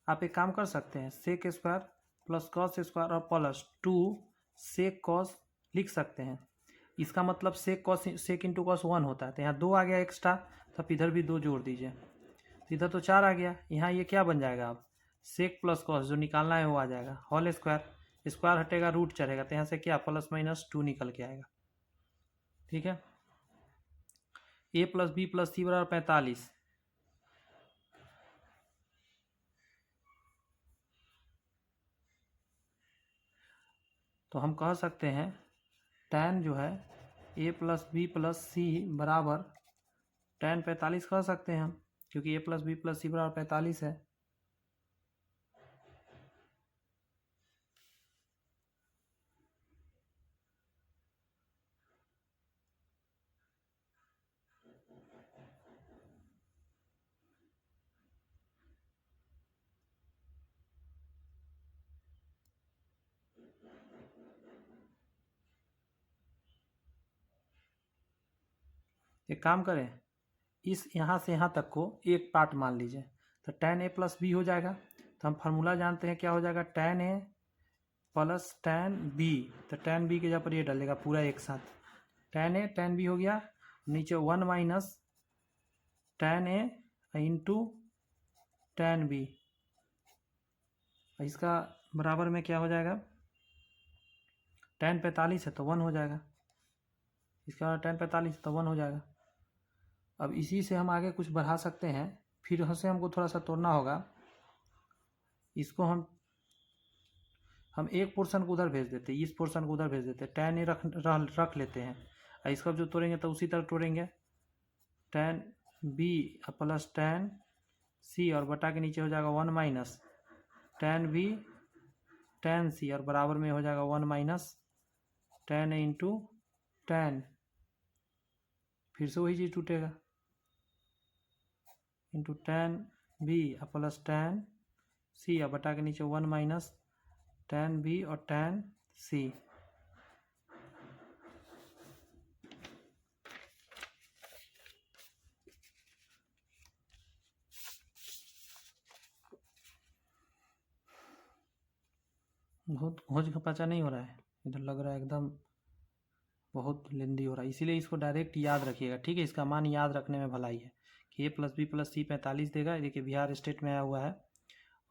S1: आप एक काम कर सकते हैं, sec square plus cos square और प्लस 2 सेक कॉस लिख सकते हैं। इसका मतलब sec cos sec into cos 1 होता है, तो यहाँ 2 आ गया एक्स्ट्रा, तो आप इधर भी 2 जोड़ दीजिए, तो इधर तो 4 आ गया। यहाँ ये क्या बन जाएगा? अब सेक प्लस कॉस जो निकालना है वो आ जाएगा होल स्क्वायर, स्क्वायर हटेगा रूट चढ़ेगा, तो यहाँ से क्या प्लस माइनस 2 निकल के आएगा। ठीक है, a प्लस बी प्लस सी बराबर 45। तो हम कह सकते हैं tan जो है a प्लस बी प्लस सी बराबर tan 45 कह सकते हैं हम, क्योंकि a प्लस बी प्लस सी बराबर 45 है। एक काम करें, इस यहाँ से यहाँ तक को एक पार्ट मान लीजिए, तो tan a प्लस बी हो जाएगा। तो हम फार्मूला जानते हैं क्या हो जाएगा, tan a plus tan b। तो tan b के जगह पर ये डलेगा पूरा एक साथ, tan a tan b हो गया, नीचे 1 minus tan a into tan b। इसका बराबर में क्या हो जाएगा, tan 45 है तो 1 हो जाएगा, इसका tan 45 तो 1 हो जाएगा। अब इसी से हम आगे कुछ बढ़ा सकते हैं, फिर से हमको थोड़ा सा तोड़ना होगा। इसको हम एक पोर्शन को उधर भेज देते, इस पोर्शन को उधर भेज देते, tan ए रख लेते हैं, और इसका जो तोड़ेंगे तो उसी तरह तोड़ेंगे, tan b plus tan c और बटा के नीचे हो जाएगा 1 minus tan b tan c और बराबर में हो जाएगा 1 minus tan a into tan, फिर से वही चीज़ टूटेगा, into tan b plus tan c और बटा के नीचे 1 माइनस tan b और tan c। बहुत खोज खपाचा नहीं हो रहा है, इधर लग रहा है एकदम बहुत लेंदी हो रहा है, इसीलिए इसको डायरेक्ट याद रखिएगा। ठीक है, इसका मान याद रखने में भलाई है कि a प्लस बी प्लस सी 45 देगा। देखिए बिहार स्टेट में आया हुआ है,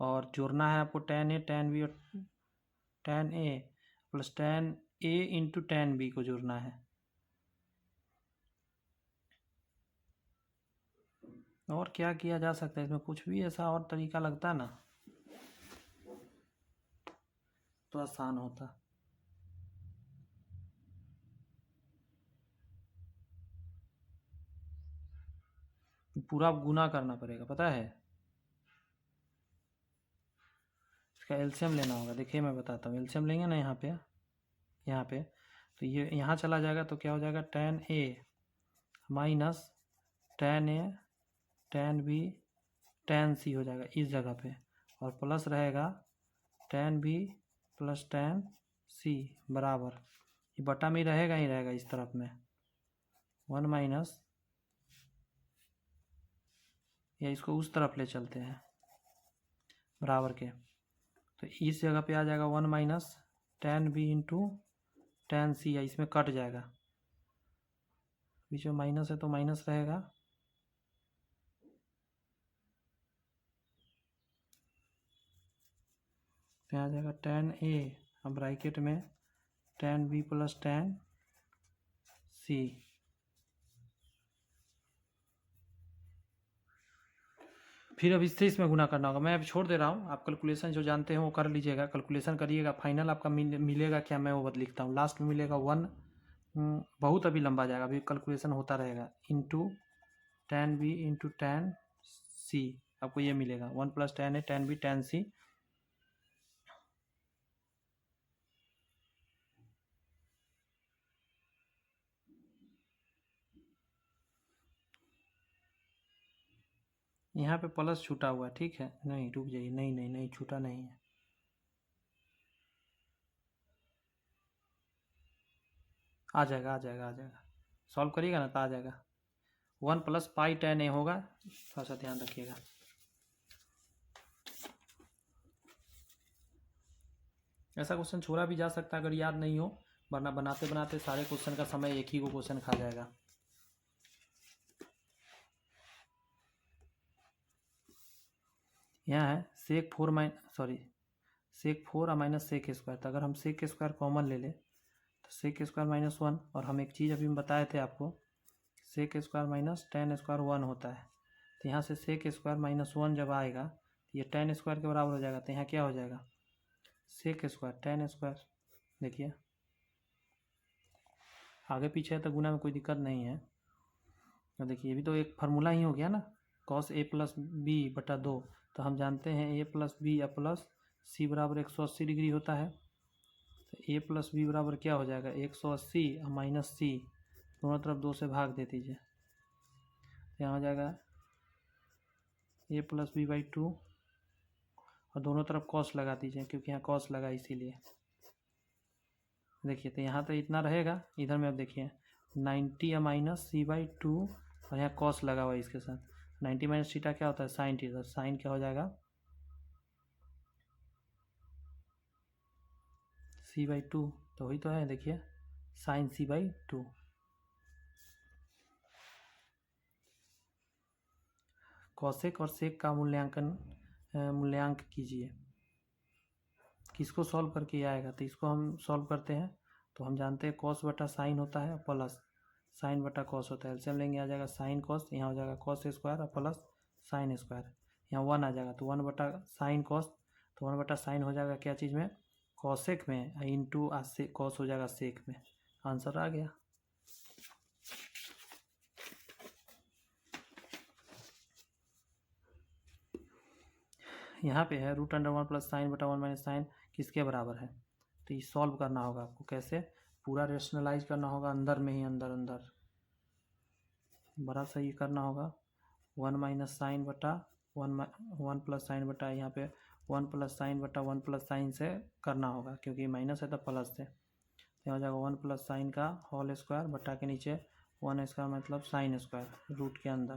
S1: और जोड़ना है आपको tan a tan b और tan a plus tan a into tan b को जोड़ना है। और क्या किया जा सकता है इसमें, कुछ भी ऐसा और तरीका लगता ना तो आसान होता। पूरा गुना करना पड़ेगा, पता है, इसका एलसीएम लेना होगा। देखिए मैं बताता हूँ, एलसीएम लेंगे ना यहाँ पे तो ये यहाँ चला जाएगा, तो क्या हो जाएगा tan a minus tan a tan b tan c हो जाएगा इस जगह पे, और प्लस रहेगा tan b plus tan c बराबर, ये बटा में रहेगा ही रहेगा इस तरफ में 1 माइनस, या इसको उस तरफ ले चलते हैं बराबर के, तो इस जगह पे आ जाएगा 1 minus tan b into tan c, या इसमें कट जाएगा, बीच में माइनस है तो माइनस रहेगा, तो यहाँ आ जाएगा tan A, अब ब्रैकेट में tan B plus tan C। फिर अब इससे इसमें गुना करना होगा। मैं अब छोड़ दे रहा हूँ, आप कैलकुलेशन जो जानते हैं वो कर लीजिएगा, कैलकुलेशन करिएगा। फाइनल आपका मिलेगा क्या, मैं वो लिखता हूँ। लास्ट में मिलेगा 1, बहुत अभी लंबा जाएगा, अभी कैलकुलेशन होता रहेगा, into tan B into tan C। आपको ये मिलेगा 1 plus tan A tan B tan C। यहाँ पे प्लस छूटा हुआ है, ठीक है, नहीं रुक जाइए, नहीं नहीं नहीं छूटा नहीं है, आ जाएगा आ जाएगा आ जाएगा, सॉल्व करिएगा ना तो आ जाएगा। 1 प्लस पाई tan A होगा, थोड़ा सा ध्यान रखिएगा। ऐसा क्वेश्चन छोड़ा भी जा सकता है अगर याद नहीं हो, वरना बनाते बनाते सारे क्वेश्चन का समय एक ही को क्वेश्चन खा जाएगा। यहाँ है सेक 4 सेक 4 और माइनस सेक स्क्वायर। तो अगर हम सेक स्क्वायर कॉमन ले लें तो सेक स्क्वायर -1, और हम एक चीज़ अभी बताए थे आपको, sec square minus tan square 1 होता है। तो यहाँ से सेक स्क्वायर -1 जब आएगा तो ये tan स्क्वायर के बराबर हो जाएगा। तो यहाँ क्या हो जाएगा, सेक स्क्वायर tan स्क्वायर। देखिए आगे पीछे है तो गुना में कोई दिक्कत नहीं है। तो देखिए ये भी तो एक फार्मूला ही हो गया ना, cos A प्लस बी बटा 2। तो हम जानते हैं A प्लस बी या प्लस C बराबर 180 डिग्री होता है। तो A प्लस बी बराबर क्या हो जाएगा, 180 और माइनस C, दोनों तरफ 2 से भाग दे दीजिए। तो यहाँ हो जाएगा A प्लस बी बाई 2, और दोनों तरफ cos लगा दीजिए क्योंकि यहाँ cos लगा इसीलिए। देखिए तो यहाँ तो इतना रहेगा, इधर में अब देखिए 90 या माइनस C बाई 2, और यहाँ cos लगा हुआ है इसके साथ। 90 माइनस थीटा क्या होता है, साइन थीटा। साइन क्या हो जाएगा, C बाई 2, तो वही तो है, देखिए साइन C बाई 2। कॉसेक और सेक का मूल्यांक कीजिए। किसको सॉल्व करके आएगा, तो इसको हम सॉल्व करते हैं। तो हम जानते हैं कॉस बटा साइन होता है प्लस साइन बटा कॉस होता है। एलसीएम लेंगे, आ जाएगा साइन कॉस, यहाँ हो जाएगा कॉस स्क्वायर और प्लस साइन स्क्वायर, यहाँ 1 आ जाएगा। तो 1 बटा साइन कॉस, तो 1 बटा साइन हो जाएगा क्या चीज़ में, कॉसेक में, इंटू कॉस हो जाएगा सेक में। आंसर आ गया। यहाँ पे है √1 प्लस साइन बटा 1 माइनस साइन किसके बराबर है। तो ये सॉल्व करना होगा आपको, कैसे, पूरा रेशनलाइज करना होगा, अंदर में ही अंदर अंदर बड़ा सही करना होगा। 1 माइनस साइन बटा 1 प्लस साइन बटा, यहाँ पे 1 प्लस साइन बटा 1 प्लस साइन से करना होगा क्योंकि माइनस है तो प्लस से। तो हो जाएगा 1 प्लस साइन का होल स्क्वायर बटा के नीचे 1 स्क्वायर मतलब साइन स्क्वायर रूट के अंदर।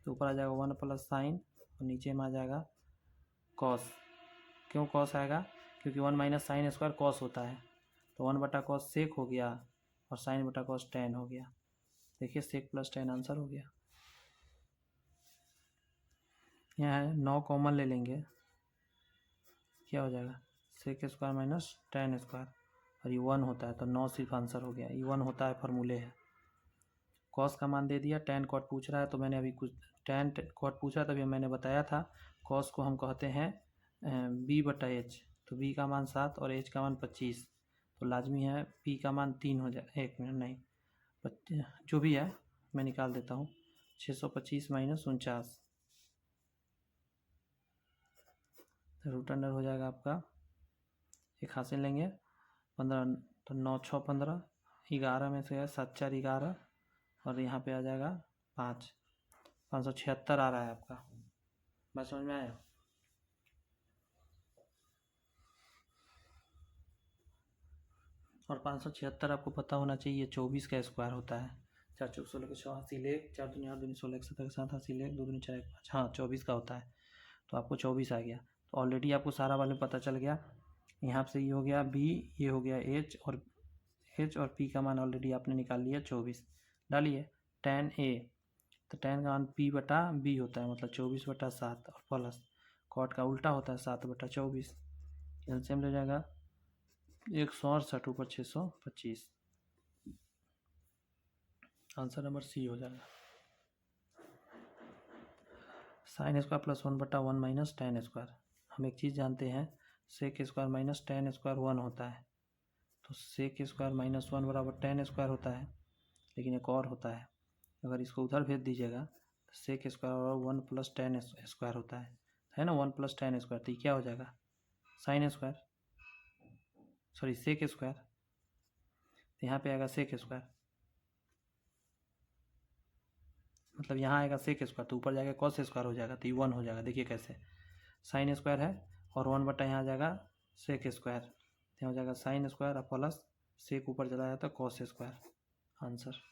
S1: तो ऊपर आ जाएगा 1 प्लस साइन और नीचे में आ जाएगा कॉस। क्यों कॉस आएगा, क्योंकि 1 माइनस साइन स्क्वायर कॉस होता है। तो 1 बटा कॉस सेक हो गया और साइन बटा कॉस tan हो गया। देखिए सेक प्लस tan आंसर हो गया। यहाँ है 9 कॉमन ले लेंगे, क्या हो जाएगा, sec square minus tan square, और ये 1 होता है तो 9 सिर्फ आंसर हो गया। ये 1 होता है, फार्मूले है। कॉस का मान दे दिया, tan कॉट पूछ रहा है तो मैंने अभी कुछ tan कॉट पूछा तभी मैंने बताया था। कॉस को हम कहते हैं b बटा h, तो b का मान 7 और h का मान 25, तो लाजमी है p का मान 3 हो जाए। 1 मिनट नहीं, जो भी है मैं निकाल देता हूँ। 625 माइनस 49, रूट अंडर हो जाएगा आपका, एक हासिल लेंगे 15, तो 9 6 15, 11 में से है 7 4 11, और यहाँ पे आ जाएगा 576 आ रहा है आपका। बात समझ में आया। और 576 आपको पता होना चाहिए 24 का स्क्वायर होता है। 4 चौक 16 के 84 लेख, 4 दूनी 8 दूनी 16 17 7 80 लेख, 2 दूनी 4 5, हाँ 24 का होता है। तो आपको 24 आ गया। तो ऑलरेडी आपको सारा वाले पता चल गया। यहाँ से ये हो गया b, ये हो गया h और p का मान ऑलरेडी आपने निकाल लिया 24। डालिए tan a, तो tan का मान p बटा b होता है, मतलब 24 बटा 7, और प्लस कॉट का उल्टा होता है 7 बटा 24। एलसीएम ले जाएगा 168 ऊपर 625, आंसर नंबर सी हो जाएगा। Sine square plus 1/1 minus tan square. हम एक चीज़ जानते हैं, sec square minus tan square 1 होता है, तो सेक स्क्वायर माइनस 1 बराबर टेन स्क्वायर होता है। लेकिन एक और होता है, अगर इसको उधर भेज दीजिएगा तो सेक स्क्वायर बराबर 1 प्लस टेन स्क्वायर होता है ना, 1 प्लस टेन स्क्वायर, तो ये क्या हो जाएगा, sine square, sorry sec square, तो यहाँ पे आएगा सेक स्क्वायर, मतलब यहाँ आएगा सेक स्क्वायर, तो ऊपर जाएगा कॉस स्क्वायर हो जाएगा, तो ये 1 हो जाएगा। देखिए कैसे, साइन स्क्वायर है और 1 बटा यहाँ आ जाएगा सेक स्क्वायर, यहाँ हो जाएगा साइन स्क्वायर और प्लस सेक ऊपर चला जाता है कॉस स्क्वायर, आंसर।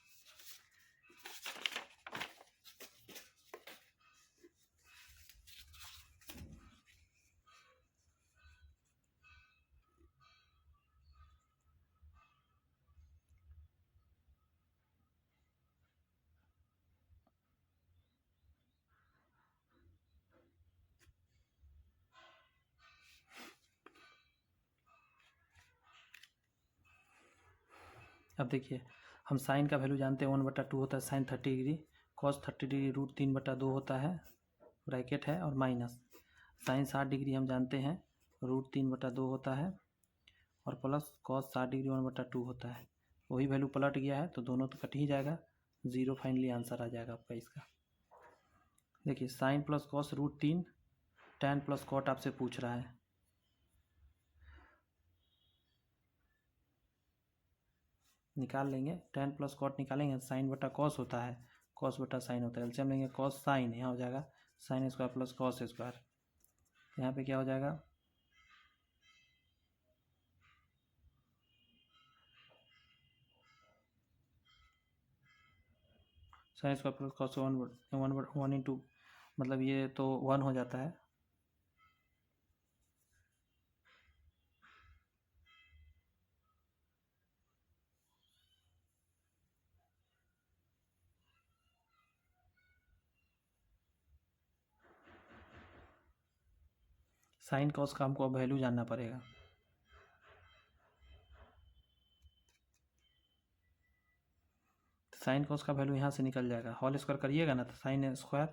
S1: अब देखिए, हम साइन का वैल्यू जानते हैं 1/2 होता है साइन 30 डिग्री, कॉस 30 डिग्री √3/2 होता है, ब्रैकेट है, और माइनस साइन 60 डिग्री हम जानते हैं √3/2 होता है, और प्लस कॉस 60 डिग्री 1/2 होता है। वही वैल्यू पलट गया है तो दोनों तो कट ही जाएगा, 0 फाइनली आंसर आ जाएगा आपका इसका। देखिए sine plus cos √3, tan plus cot आपसे पूछ रहा है, निकाल लेंगे, टैन प्लस कॉट निकालेंगे, साइन बटा कॉस होता है, कॉस बटा साइन होता है, एलसीएम लेंगे कॉस साइन, यहाँ हो जाएगा sine square plus cos square, यहाँ पे क्या हो जाएगा, sine square plus cos 1 into, मतलब ये तो 1 हो जाता है, साइन कॉस का हमको अब वैल्यू जानना पड़ेगा। साइन कॉस का वैल्यू यहाँ से निकल जाएगा, होल स्क्वायर करिएगा ना तो sign square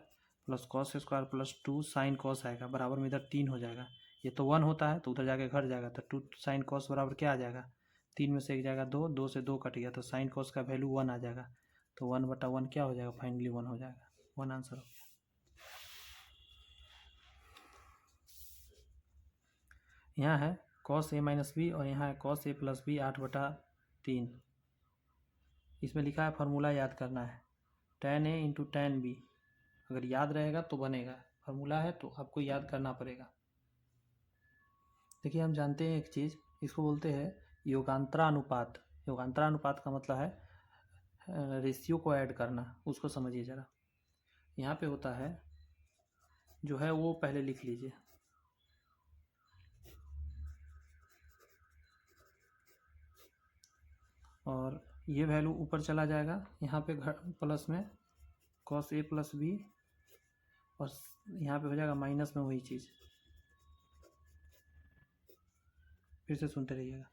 S1: plus cos square plus 2 sine cos आएगा, बराबर में इधर 3 हो जाएगा, ये तो 1 होता है तो उधर जाके घट जाएगा, तो 2 साइन कॉस बराबर क्या आ जाएगा, 3 में से एक जाएगा 2, 2 से 2 कट गया, तो साइन कॉस का वैल्यू 1 आ जाएगा, तो 1/1 क्या हो जाएगा, फाइनली 1 हो जाएगा, 1 आंसर हो गया। यहाँ है कॉस a माइनस बी और यहाँ है कॉस a प्लस बी 8/3, इसमें लिखा है फार्मूला याद करना है, tan a into tan b, अगर याद रहेगा तो बनेगा, फार्मूला है तो आपको याद करना पड़ेगा। देखिए हम जानते हैं एक चीज़, इसको बोलते हैं योगांतरानुपात। योगांतरानुपात का मतलब है रेशियो को ऐड करना, उसको समझिए ज़रा। यहाँ पे होता है जो है वो पहले लिख लीजिए, और ये वैल्यू ऊपर चला जाएगा, यहाँ पे प्लस में कॉस a प्लस बी, और यहाँ पे हो जाएगा माइनस में वही चीज़, फिर से सुनते रहिएगा,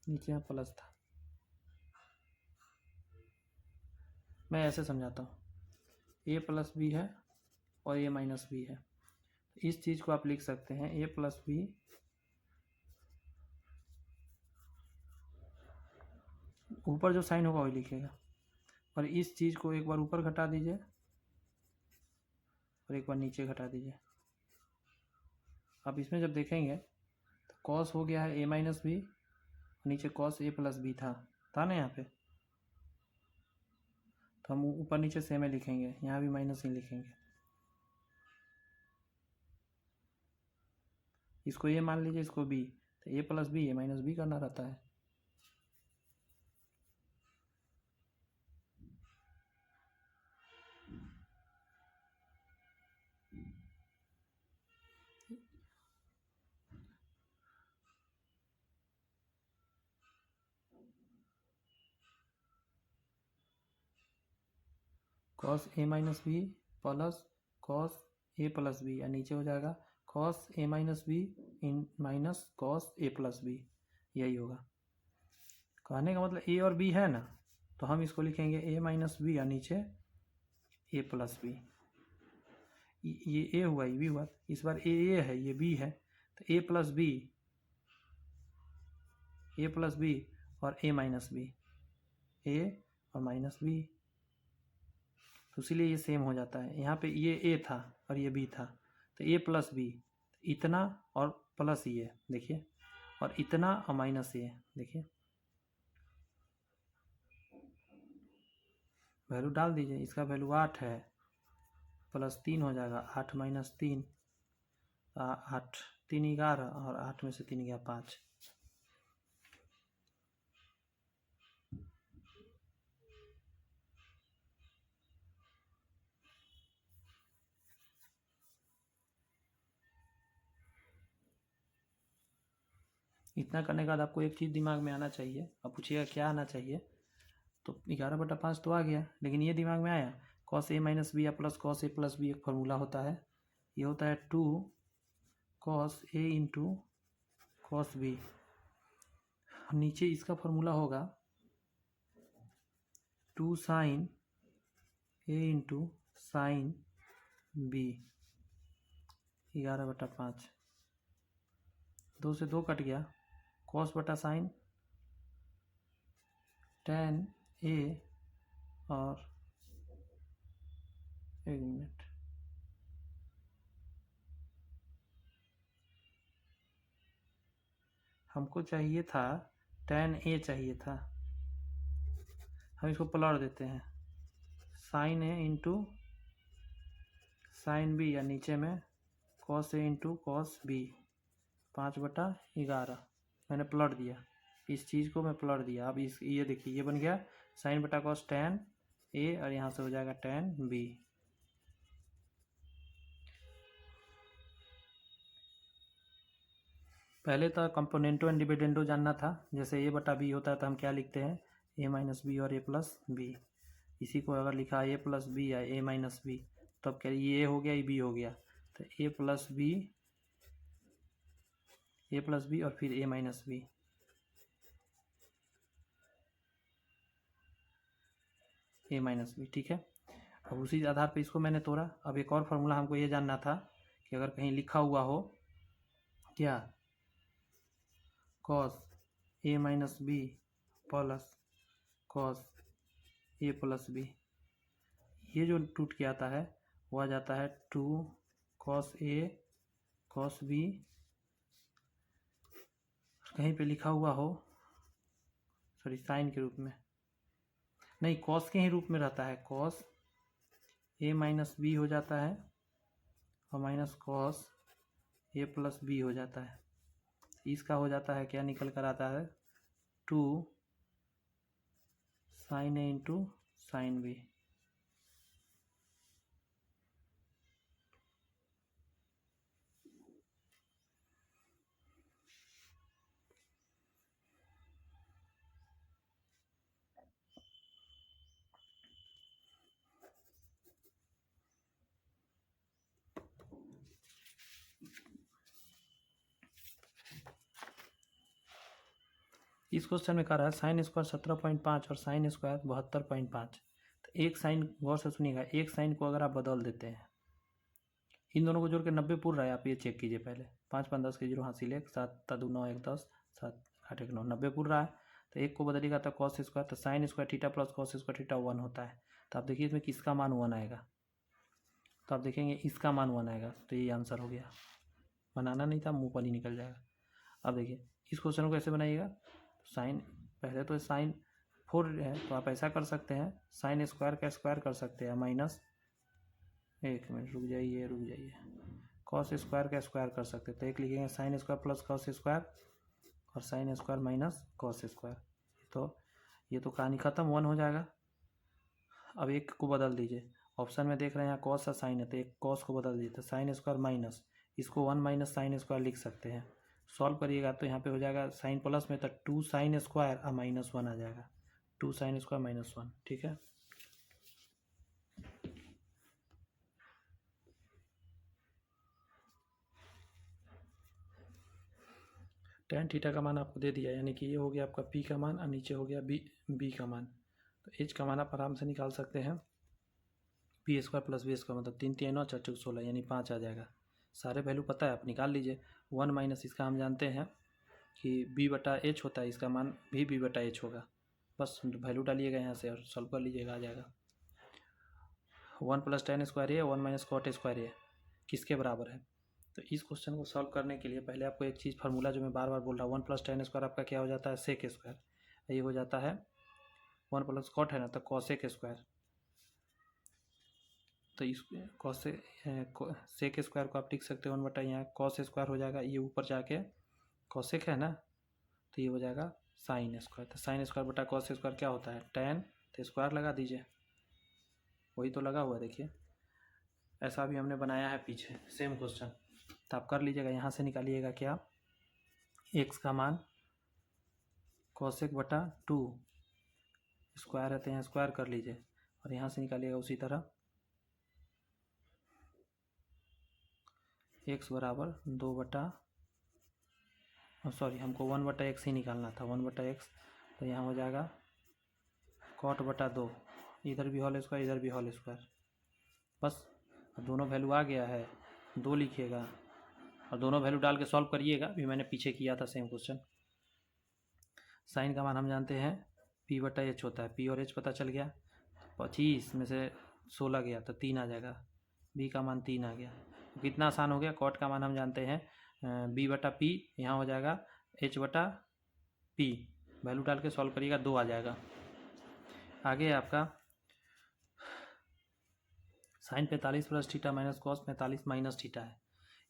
S1: नीचे यहाँ प्लस था, मैं ऐसे समझाता हूँ, a प्लस बी है और a माइनस बी है, इस चीज़ को आप लिख सकते हैं a प्लस बी, ऊपर जो साइन होगा वही लिखेगा, और इस चीज़ को एक बार ऊपर घटा दीजिए और एक बार नीचे घटा दीजिए। अब इसमें जब देखेंगे तो कॉस हो गया है a माइनस बी, नीचे कॉस a प्लस बी था ना यहाँ पे, तो हम ऊपर नीचे सेम ही लिखेंगे, यहाँ भी माइनस ही लिखेंगे, इसको a मान लीजिए, इसको b, तो a plus B a minus B करना रहता है। Cos a minus B plus cos a plus B, या नीचे हो जाएगा कॉस ए माइनस बी इन minus cos A plus B, यही होगा। कहने का मतलब ए और बी है ना, तो हम इसको लिखेंगे ए माइनस बी और नीचे ए प्लस बी। ये ए हुआ, ये बी हुआ, इस बार ए है, ये बी है, तो ए प्लस बी और ए माइनस बी, ए और माइनस बी, तो इसीलिए ये सेम हो जाता है। यहाँ पे ये ए था और ये बी था, तो ए प्लस बी, इतना और प्लस ये देखिए, और इतना और माइनस ये देखिए, वैल्यू डाल दीजिए। इसका वैल्यू 8 है, प्लस 3 हो जाएगा, 8 माइनस 3, 8 3 11, और 8 में से 3 गया 5। इतना करने के बाद आपको एक चीज़ दिमाग में आना चाहिए, अब पूछिएगा क्या आना चाहिए, तो 11/5 तो आ गया, लेकिन ये दिमाग में आया कॉस ए माइनस बी या plus cos A plus B एक फार्मूला होता है, ये होता है 2 cos A into cos B. नीचे इसका फार्मूला होगा 2 साइन ए इंटू साइन बी, 11/5, 2 से 2 कट गया, कॉस बटा साइन tan ए, और 1 मिनट, हमको चाहिए था tan ए चाहिए था, हम इसको पलट देते हैं, साइन ए इंटू साइन बी, या नीचे में cos A into cos B, 5/11 मैंने पलट दिया, इस चीज़ को मैं पलट दिया। अब इस ये देखिए, ये बन गया साइन बटा कॉस tan ए, और यहाँ से हो जाएगा tan बी। पहले तो कंपोनेंटो एंड डिविडेंडो जानना था, जैसे ए बटा बी होता है तो हम क्या लिखते हैं, ए माइनस बी और ए प्लस बी। इसी को अगर लिखा ए प्लस बी या ए माइनस बी, तो अब क्या, ये ए हो गया, ये बी हो गया, तो ए प्लस बी और फिर ए माइनस बी, ए माइनस बी, ठीक है। अब उसी आधार पे इसको मैंने तोड़ा। अब एक और फार्मूला हमको ये जानना था कि अगर कहीं लिखा हुआ हो क्या, cos A minus B plus cos A plus B, ये जो टूट के आता है वो आ जाता है 2 कॉस ए कॉस बी। कहीं पे लिखा हुआ हो, सॉरी साइन के रूप में नहीं, कॉस के ही रूप में रहता है, कॉस ए माइनस बी हो जाता है और minus cos A plus B हो जाता है। इसका हो जाता है क्या, निकल कर आता है 2 साइन ए इंटू साइन बी। इस क्वेश्चन में कह रहा है साइन स्क्वायर 17.5 और साइन स्क्वायर 72.5। तो एक साइन, गौर से सुनिएगा, एक साइन को अगर आप बदल देते हैं, इन दोनों को जोड़ के 90 पूर रहा है, आप ये चेक कीजिए पहले, 5 5 10 के 0 हासिल 1, 7 2 9 1 10, 7 8 1 9, 90 पूर रहा है। तो एक को बदलेगा तो कॉस स्क्वायर, तो sign square theta plus cos square theta 1 होता है। तो आप देखिए इसमें किसका मान 1 आएगा, तो आप देखेंगे इसका मान 1 आएगा, तो ये आंसर हो गया। बनाना नहीं था, मुँह पर ही निकल जाएगा। अब देखिए इस क्वेश्चन को कैसे बनाइएगा, साइन, पहले तो साइन 4 है तो आप ऐसा कर सकते हैं, साइन स्क्वायर का स्क्वायर कर सकते हैं माइनस, 1 मिनट रुक जाइए, कॉस स्क्वायर का स्क्वायर कर सकते हैं, तो एक लिखेंगे sine square plus cos square और sine square minus cos square, तो ये तो कहानी खत्म, 1 हो जाएगा। अब एक को बदल दीजिए, ऑप्शन में देख रहे हैं यहाँ कॉस और साइन है, तो एक कॉस को बदल दीजिए, तो साइन स्क्वायर माइनस, इसको 1 माइनस साइन स्क्वायर लिख सकते हैं। सॉल्व करिएगा तो यहाँ पे हो जाएगा साइन प्लस में, तो 2 साइन स्क्वायर और -1 आ जाएगा, 2 साइन स्क्वायर -1, ठीक है। tan थीटा का मान आपको दे दिया, यानी कि ये हो गया आपका p का मान और नीचे हो गया b का मान। तो h का मान आप आराम से निकाल सकते हैं, P square plus B square मतलब 3 3 9 4 4 16 यानी 5 आ जाएगा। सारे वैल्यू पता है, आप निकाल लीजिए। 1 माइनस इसका हम जानते हैं कि b बटा एच होता है, इसका मान भी b बटा एच होगा। बस वैल्यू डालिएगा यहाँ से और सॉल्व कर लीजिएगा, आ जाएगा। 1 प्लस tan स्क्वायर ए 1 माइनस कॉट स्क्वायर ए किसके बराबर है। तो इस क्वेश्चन को सॉल्व करने के लिए पहले आपको एक चीज़ फार्मूला जो मैं बार बार बोल रहा हूँ, 1 प्लस tan स्क्वायर आपका क्या हो जाता है, सेक स्क्वायर। ये हो जाता है 1 प्लस कॉट है ना, तो कॉसेक स्क्वायर। तो इस सेक स्क्वायर को आप लिख सकते हो 1 बटा यहाँ कॉस स्क्वायर हो जाएगा, ये ऊपर जाके कॉसेक है ना, तो ये हो जाएगा साइन स्क्वायर। तो साइन स्क्वायर बटा कॉस स्क्वायर क्या होता है, tan। तो स्क्वायर लगा दीजिए, वही तो लगा हुआ है, देखिए ऐसा भी हमने बनाया है पीछे सेम क्वेश्चन। तो आप कर लीजिएगा, यहाँ से निकालिएगा क्या, x का मान कॉसेक बटा 2 स्क्वायर है, तो यहाँ स्क्वायर कर लीजिए और यहाँ से निकालिएगा उसी तरह x बराबर 2 बटा, सॉरी हमको 1 बटा एक्स ही निकालना था, 1 बटा एक्स। तो यहाँ हो जाएगा कॉट बटा 2, इधर भी होल स्क्वायर इधर भी होल स्क्वायर। बस अब दोनों वैल्यू आ गया है, 2 लिखिएगा और दोनों वैल्यू डाल के सॉल्व करिएगा, भी मैंने पीछे किया था सेम क्वेश्चन। साइन का मान हम जानते हैं p बटा एच होता है, p और h पता चल गया। 25 में से 16 गया तो 3 आ जाएगा, b का मान 3 आ गया। तो कितना आसान हो गया। कॉट का मान हम जानते हैं b बटा p, यहाँ हो जाएगा h बटा p, वैल्यू डाल के सॉल्व करिएगा 2 आ जाएगा। आगे आपका sine 45 plus theta minus cos 45 minus theta है।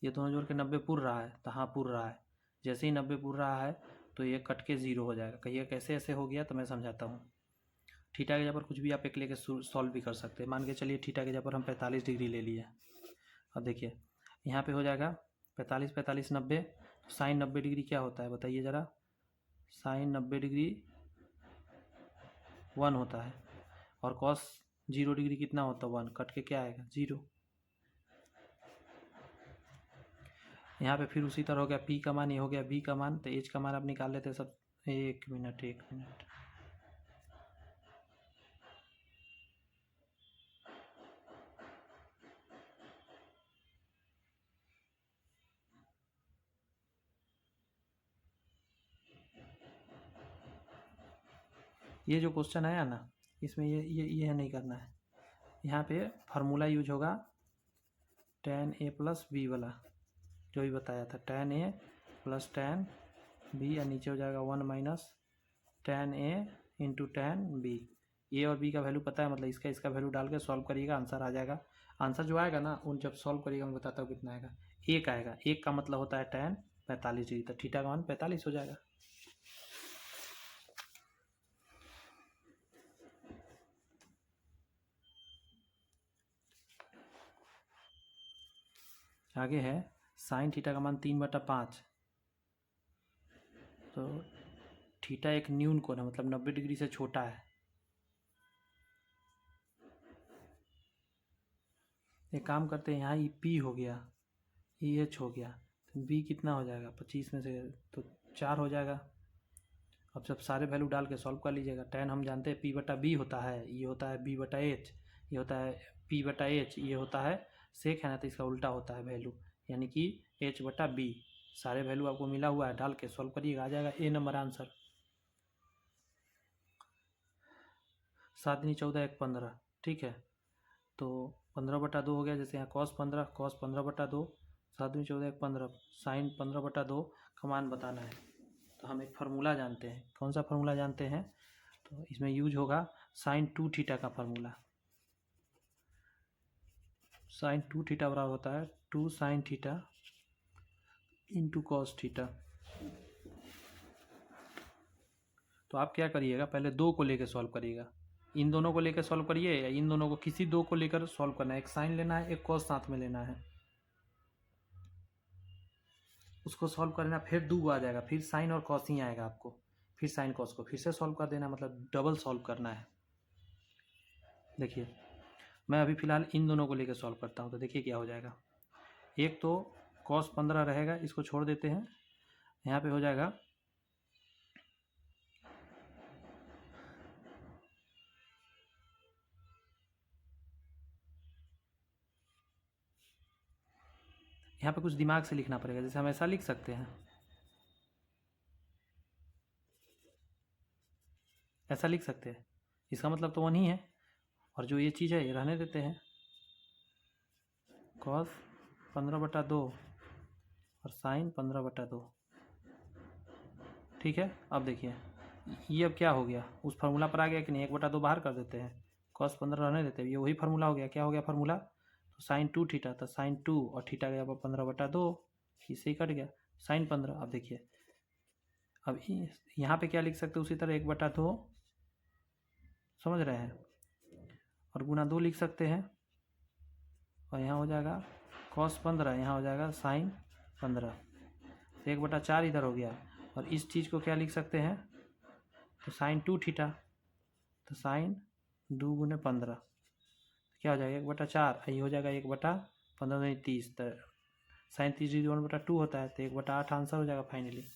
S1: ये दोनों जोड़ के 90 पूर रहा है, तो हाँ पूर रहा है। जैसे ही 90 पूर रहा है तो ये कट के 0 हो जाएगा। कहिए कैसे ऐसे हो गया, तो मैं समझाता हूँ। थीटा के जगह पर कुछ भी आप एक लेके सॉल्व भी कर सकते हैं। मान के चलिए थीटा के जगह पर हम 45 डिग्री ले लिए। अब देखिए यहाँ पे हो जाएगा 45 45 90, तो साइन 90 डिग्री क्या होता है बताइए ज़रा। साइन 90 डिग्री 1 होता है और कॉस 0 डिग्री कितना होता है 1, कट के क्या आएगा 0। यहाँ पे फिर उसी तरह हो गया, p का मान ये हो गया b का मान, तो h का मान आप निकाल लेते हैं सब। एक मिनट ये जो क्वेश्चन आया ना, इसमें ये नहीं करना है। यहाँ पे फार्मूला यूज होगा tan a प्लस बी वाला, जो भी बताया था, tan a plus tan b, या नीचे हो जाएगा 1 minus tan a into tan b। ए और बी का वैल्यू पता है, मतलब इसका वैल्यू डाल के सॉल्व करिएगा, आंसर आ जाएगा। आंसर जो आएगा ना, उन जब सॉल्व करिएगा मैं बताता हूँ कितना आएगा। एक आएगा, एक का मतलब होता है tan 45 डिग्री, तो थीटा का मान 45 हो जाएगा। आगे है साइन थीटा का मान 3/5। तो थीटा एक न्यून कोण है, मतलब 90 डिग्री से छोटा है। एक काम करते हैं, यहाँ ई पी हो गया, ई एच हो गया, तो बी कितना हो जाएगा 25 में से तो 4 हो जाएगा। अब सब सारे वैल्यू डाल के सॉल्व कर लीजिएगा। tan हम जानते हैं p बटा बी होता है, ये होता है b बटा एच, ये होता है p बटा एच, ये होता है सेक है ना, तो इसका उल्टा होता है वैल्यू, यानी कि h बटा बी। सारे वैल्यू आपको मिला हुआ है, डाल के सॉल्व करिएगा, आ जाएगा ए नंबर आंसर। 7 × 14 = 15, ठीक है। तो 15/2 हो गया, जैसे यहाँ cos 15/2, 7 × 14 = 15, साइन 15/2 का मान बताना है। तो हम एक फार्मूला जानते हैं, कौन सा फार्मूला जानते हैं, तो इसमें यूज होगा साइन 2 थीटा का फार्मूला। साइन 2 थीटा बराबर होता है 2 sine theta into cos theta. तो आप क्या करिएगा, पहले 2 को लेकर सॉल्व करिएगा। इन दोनों को लेकर सॉल्व करिए, या इन दोनों को, किसी 2 को लेकर सॉल्व करना है। एक साइन लेना है, एक कॉस साथ में लेना है, उसको सॉल्व करना। फिर 2 आ जाएगा, फिर साइन और कॉस ही आएगा आपको, फिर साइन कॉस को फिर से सॉल्व कर देना, मतलब डबल सॉल्व करना है। देखिए मैं अभी फ़िलहाल इन दोनों को लेकर सॉल्व करता हूँ, तो देखिए क्या हो जाएगा। एक तो cos 15 रहेगा, इसको छोड़ देते हैं, यहाँ पे हो जाएगा यहाँ पे कुछ दिमाग से लिखना पड़ेगा, जैसे हम ऐसा लिख सकते हैं, ऐसा लिख सकते हैं, इसका मतलब तो 1 ही है, और जो ये चीज़ है ये रहने देते हैं, cos 15/2 और sin 15/2। ठीक है, अब देखिए ये अब क्या हो गया, उस फार्मूला पर आ गया कि नहीं, 1/2 बाहर कर देते हैं, cos 15 रहने देते हैं, ये वही फार्मूला हो गया। क्या हो गया फार्मूला, तो sin 2 थीटा, तो sin 2 और थीटा गया 15/2, इससे ही कट गया sin 15। अब देखिए अब यहाँ पे क्या लिख सकते हैं उसी तरह 1/2, समझ रहे हैं, और गुना 2 लिख सकते हैं, और यहाँ हो जाएगा cos 15, यहाँ हो जाएगा sin 15, 1/4 इधर हो गया, और इस चीज़ को क्या लिख सकते हैं, तो sin 2 थीटा, तो sin 2 गुने 15 क्या हो जाएगा 1/4, ये हो जाएगा 1/15 30, तो sin 30 1/2 होता है, तो 1/8 आंसर हो जाएगा फाइनली।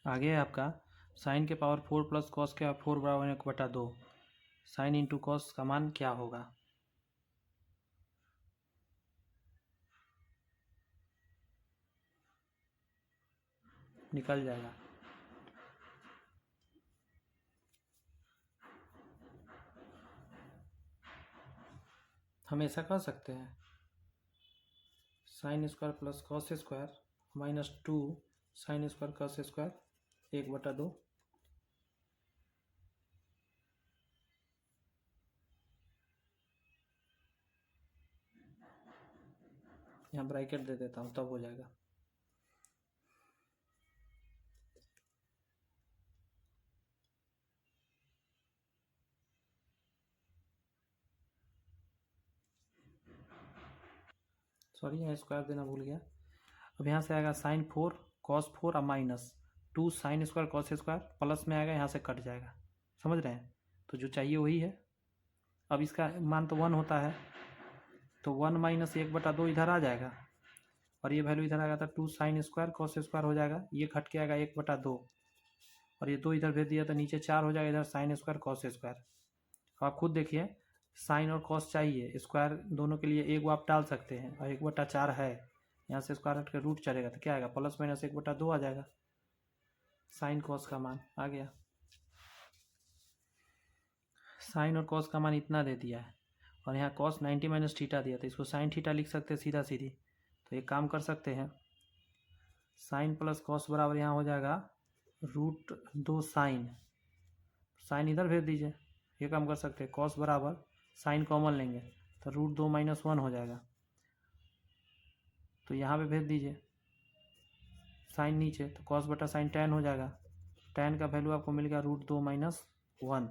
S1: आगे है आपका साइन के पावर 4 प्लस कॉस के पावर 4 बराबर 1/2, साइन इंटू कॉस का मान क्या होगा, निकल जाएगा। हम ऐसा कर सकते हैं, sign square plus cos square -2 sine square cos square 1/2, यहाँ ब्रैकेट दे देता हूँ तब हो जाएगा। सॉरी यहाँ स्क्वायर देना भूल गया। अब यहाँ से आएगा साइन 4 कॉस 4 और -2 sine square cos square, plus में आएगा, यहाँ से कट जाएगा, समझ रहे हैं, तो जो चाहिए वही है। अब इसका मान तो 1 होता है, तो 1 - 1/2 इधर आ जाएगा, और ये वैल्यू इधर आएगा, तो 2 साइन स्क्वायर कॉस स्क्वायर हो जाएगा, ये कट के आएगा 1/2, और ये 2 इधर भेज दिया तो नीचे 4 हो जाएगा, इधर साइन स्क्वायर कॉस स्क्वायर। अब आप खुद देखिए, साइन और कॉस चाहिए, स्क्वायर दोनों के लिए एक आप डाल सकते हैं, और 1/4 है, यहाँ से स्क्वायर हट के रूट चलेगा, तो क्या आएगा +-1/2 आ जाएगा, साइन कॉस का मान आ गया। साइन और कॉस का मान इतना दे दिया है, और यहाँ कॉस 90 - थीटा दिया, तो इसको साइन थीटा लिख सकते हैं सीधा सीधी। तो एक काम कर सकते हैं, साइन प्लस कॉस बराबर यहाँ हो जाएगा √2 साइन, साइन इधर भेज दीजिए, ये काम कर सकते हैं, कॉस बराबर साइन कॉमन लेंगे तो √2 - 1 हो जाएगा, तो यहाँ पे भेज दीजिए साइन नीचे, तो कॉस बटा साइन tan हो जाएगा, tan का वैल्यू आपको मिल गया √2 - 1।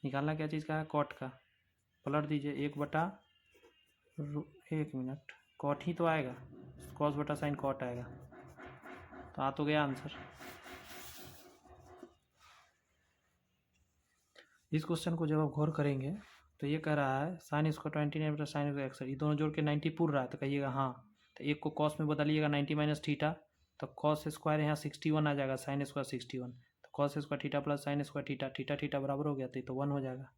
S1: निकालना क्या चीज़ का है, कॉट का, पलट दीजिए 1 मिनट, कॉट ही तो आएगा, कॉस बटा साइन कॉट आएगा, तो आ तो गया आंसर। इस क्वेश्चन को जब आप गौर करेंगे तो ये कह रहा है साइन स्क्वायर 29 बटा साइन एक्स, ये दोनों जोड़ के 90 पूर रहा है, तो कहिएगा हाँ, तो एक को कॉस में बदलिएगा 90 - थीटा, तो कॉस स्क्वायर यहाँ 61 आ जाएगा, साइन स्क्वायर 61, तो cos square theta plus sign square theta, theta theta बराबर हो गया, तो 1 हो जाएगा।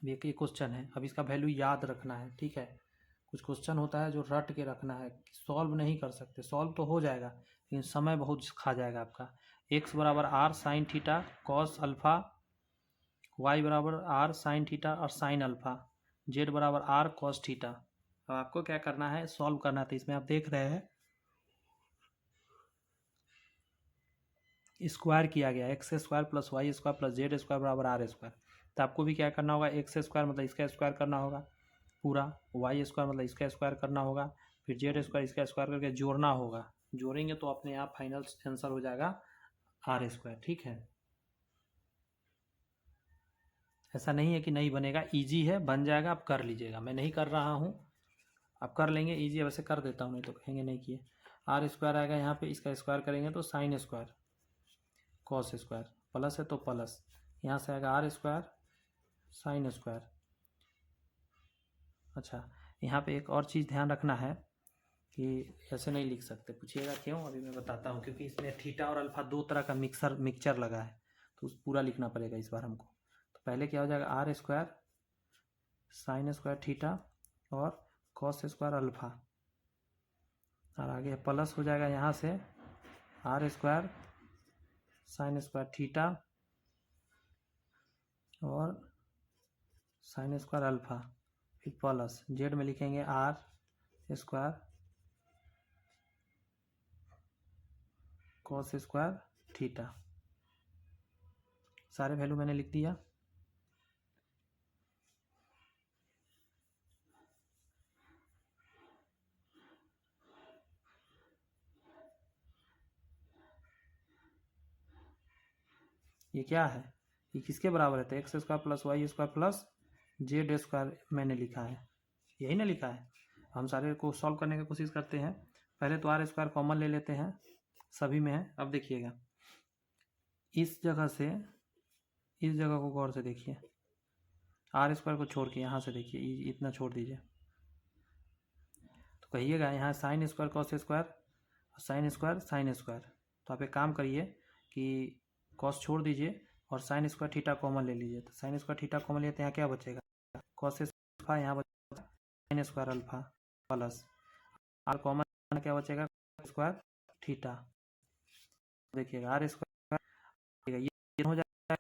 S1: ये क्वेश्चन है, अब इसका वैल्यू याद रखना है, ठीक है। कुछ क्वेश्चन होता है जो रट के रखना है, सॉल्व नहीं कर सकते, सॉल्व तो हो जाएगा लेकिन समय बहुत खा जाएगा आपका। x बराबर r sign theta cos alpha, y बराबर r साइन थीटा और साइन अल्फा, z बराबर r कॉस थीटा। अब आपको क्या करना है, सॉल्व करना है। तो इसमें आप देख रहे हैं स्क्वायर किया गया, x square plus y square plus z square बराबर आर स्क्वायर। तो आपको भी क्या करना होगा, एक्स स्क्वायर मतलब इसका स्क्वायर करना होगा, पूरा, वाई स्क्वायर मतलब इसका स्क्वायर करना होगा, फिर जेड स्क्वायर इसका स्क्वायर करके जोड़ना होगा, जोड़ेंगे तो अपने आप फाइनल आंसर हो जाएगा आर स्क्वायर। ठीक है, ऐसा नहीं है कि नहीं बनेगा, इजी है, बन जाएगा, आप कर लीजिएगा। मैं नहीं कर रहा हूँ, आप कर लेंगे, इजी है, वैसे कर देता हूँ, नहीं तो कहेंगे नहीं किए। आर स्क्वायर आएगा यहाँ पे, इसका स्क्वायर करेंगे तो sine square cos square, plus है तो प्लस, यहाँ से आएगा आर स्क्वायर साइन स्क्वायर। अच्छा, यहाँ पे एक और चीज़ ध्यान रखना है कि ऐसे नहीं लिख सकते, पूछिएगा क्यों, अभी मैं बताता हूँ। क्योंकि इसमें थीटा और अल्फा दो तरह का मिक्सचर लगा है, तो पूरा लिखना पड़ेगा इस बार हमको। तो पहले क्या हो जाएगा, r square sine square theta और कॉस स्क्वायर अल्फा, और आगे प्लस हो जाएगा यहाँ से r square sine square theta और साइन स्क्वायर अल्फा, फिर प्लस जेड में लिखेंगे r square cos square theta. सारे वैल्यू मैंने लिख दिया। ये क्या है, ये किसके बराबर है, तो x square plus y square plus z square मैंने लिखा है, यही ना लिखा है। हम सारे को सॉल्व करने की कोशिश करते हैं। पहले तो आर स्क्वायर कॉमन ले लेते हैं, सभी में है। अब देखिएगा, इस जगह से इस जगह को गौर से देखिए, आर स्क्वायर को छोड़ के यहाँ से देखिए, इतना छोड़ दीजिए, तो कहिएगा यहाँ sine square cos square sine square sine square. तो आप एक काम करिए कि कॉस छोड़ दीजिए और साइन स्क्वायर थीटा कॉमन ले लीजिए। तो साइन स्क्वायर थीटा कॉमन लिए तो यहाँ क्या बचेगा, कॉस अल्फा, यहाँ बचेगा sine square alpha plus r common क्या बचेगा, स्क्वायर थीटा। देखिएगा आर स्क्वायर ये हो जाएगा,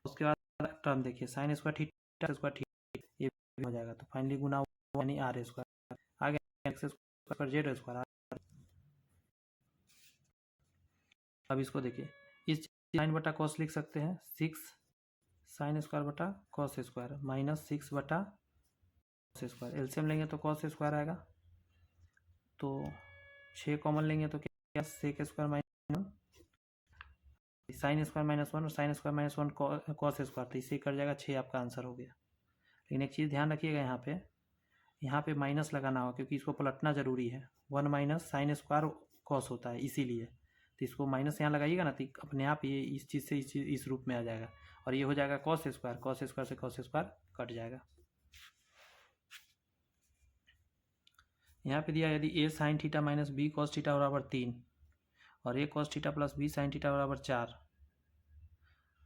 S1: उसके बाद टर्म देखिए sine square theta square theta, ये हो जाएगा, तो फाइनली गुना यानी आर स्क्वायर। आगे एक्स स्क्वायर जेड स्क्वायर। अब इसको देखिए, इस साइन बटा कॉस लिख सकते हैं, 6 साइन स्क्वायर बटा कॉस स्क्वायर माइनस 6 बटा कॉस स्क्वायर। एलसीएम लेंगे तो कॉस स्क्वायर आएगा, तो 6 कॉमन लेंगे तो क्या, sec square minus sine square -1 और साइन स्क्वायर -1 कॉस स्क्वायर, तो इसे कर जाएगा 6, आपका आंसर हो गया। लेकिन एक चीज़ ध्यान रखिएगा, यहाँ पे माइनस लगाना होगा, क्योंकि इसको पलटना जरूरी है। 1 माइनस साइन स्क्वायर कॉस होता है, इसीलिए तो इसको माइनस यहाँ लगाइएगा ना, तो अपने आप ये इस चीज़ से इस रूप में आ जाएगा, और ये हो जाएगा कॉस स्क्वायर से कॉस स्क्वायर कट जाएगा। यहाँ पे दिया यदि a sine theta minus b cos theta बराबर 3 और a cos theta plus b sine theta बराबर 4,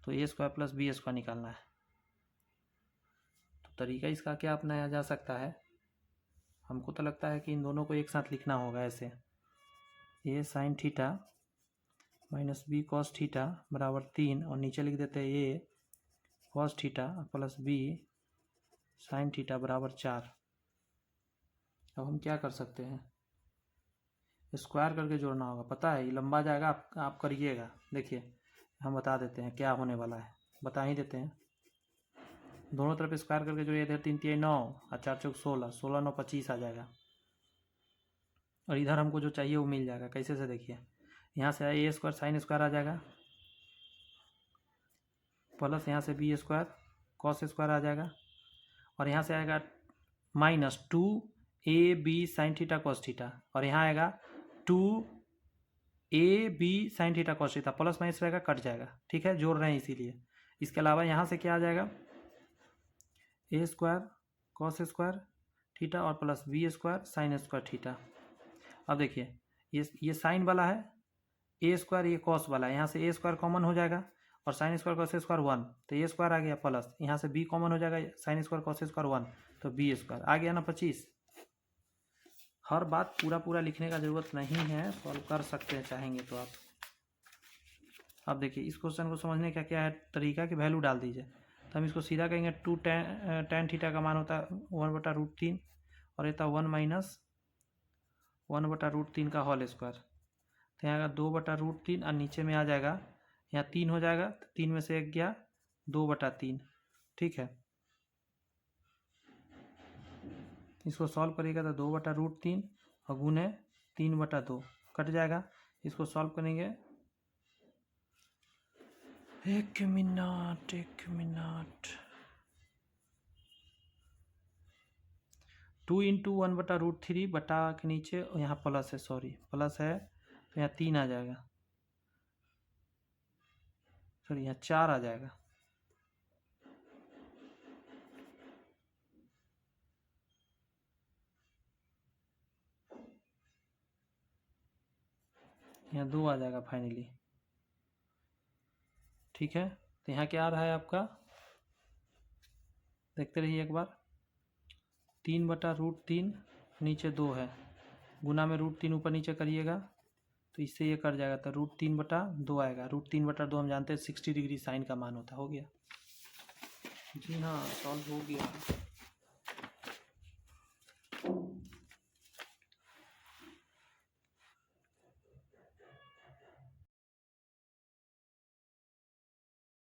S1: तो a square plus B square निकालना है। तो तरीका इसका क्या अपनाया जा सकता है, हमको तो लगता है कि इन दोनों को एक साथ लिखना होगा ऐसे, a sine theta minus b cos theta बराबर 3 और नीचे लिख देते हैं a cos theta plus b sine theta बराबर 4। अब हम क्या कर सकते हैं, स्क्वायर करके जोड़ना होगा, पता है ये लंबा जाएगा, आप करिएगा। देखिए हम बता देते हैं क्या होने वाला है, बता ही देते हैं। दोनों तरफ स्क्वायर करके जोड़िए, इधर 3 3 9 और 4 4 16, 16 9 25 आ जाएगा, और इधर हमको जो चाहिए वो मिल जाएगा। कैसे से देखिए, यहाँ से ए स्क्वायर साइन स्क्वायर आ जाएगा, प्लस यहाँ से बी स्क्वायर कॉस स्क्वायर आ जाएगा, और यहाँ से आएगा minus 2 A B sine theta cos theta, और यहाँ आएगा 2 A B sine theta cos theta, plus minus रहेगा, कट जाएगा। ठीक है, जोड़ रहे हैं इसीलिए। इसके अलावा यहाँ से क्या आ जाएगा, A square cos square theta और plus B square sine square theta. अब देखिए ये साइन वाला है, ए स्क्वायर ये कॉस वाला है, यहाँ से ए स्क्वायर कॉमन हो जाएगा और साइन स्क्वायर कॉस स्क्वायर 1, तो ए स्क्वायर आ गया, प्लस यहाँ से बी कॉमन हो जाएगा, साइन स्क्वायर कॉस स्क्वायर 1, तो बी स्क्वायर आ गया ना 25। हर बात पूरा लिखने का जरूरत नहीं है, सॉल्व कर सकते हैं चाहेंगे तो आप। अब देखिए इस क्वेश्चन को समझने का क्या है तरीका, कि वैल्यू डाल दीजिए, तो हम इसको सीधा कहेंगे 2 tan थीटा का मान होता है 1/√3 और ये था 1 माइनस 1/√3 का होल स्क्वायर, तो यहाँ का 2/√3 और नीचे में आ जाएगा, यहाँ 3 हो जाएगा, तो 3 में से 1 गया 2/3। ठीक है, इसको सॉल्व करिएगा तो 2/√3 और गुने 3/2 कट जाएगा। इसको सॉल्व करेंगे, एक मिनट 2 × 1/√3 बटा के नीचे यहाँ प्लस है, सॉरी प्लस है तो यहाँ 3 आ जाएगा, सॉरी यहाँ 4 आ जाएगा। यहाँ 2 आ जाएगा फाइनली। ठीक है, तो यहाँ क्या आ रहा है आपका, देखते रहिए एक बार। 3/√3 नीचे 2 है, गुना में √3 ऊपर नीचे करिएगा तो इससे ये कट जाएगा, तो √3/2 आएगा। √3/2 हम जानते हैं 60 डिग्री साइन का मान होता। हो गया जी हाँ, सॉल्व हो गया।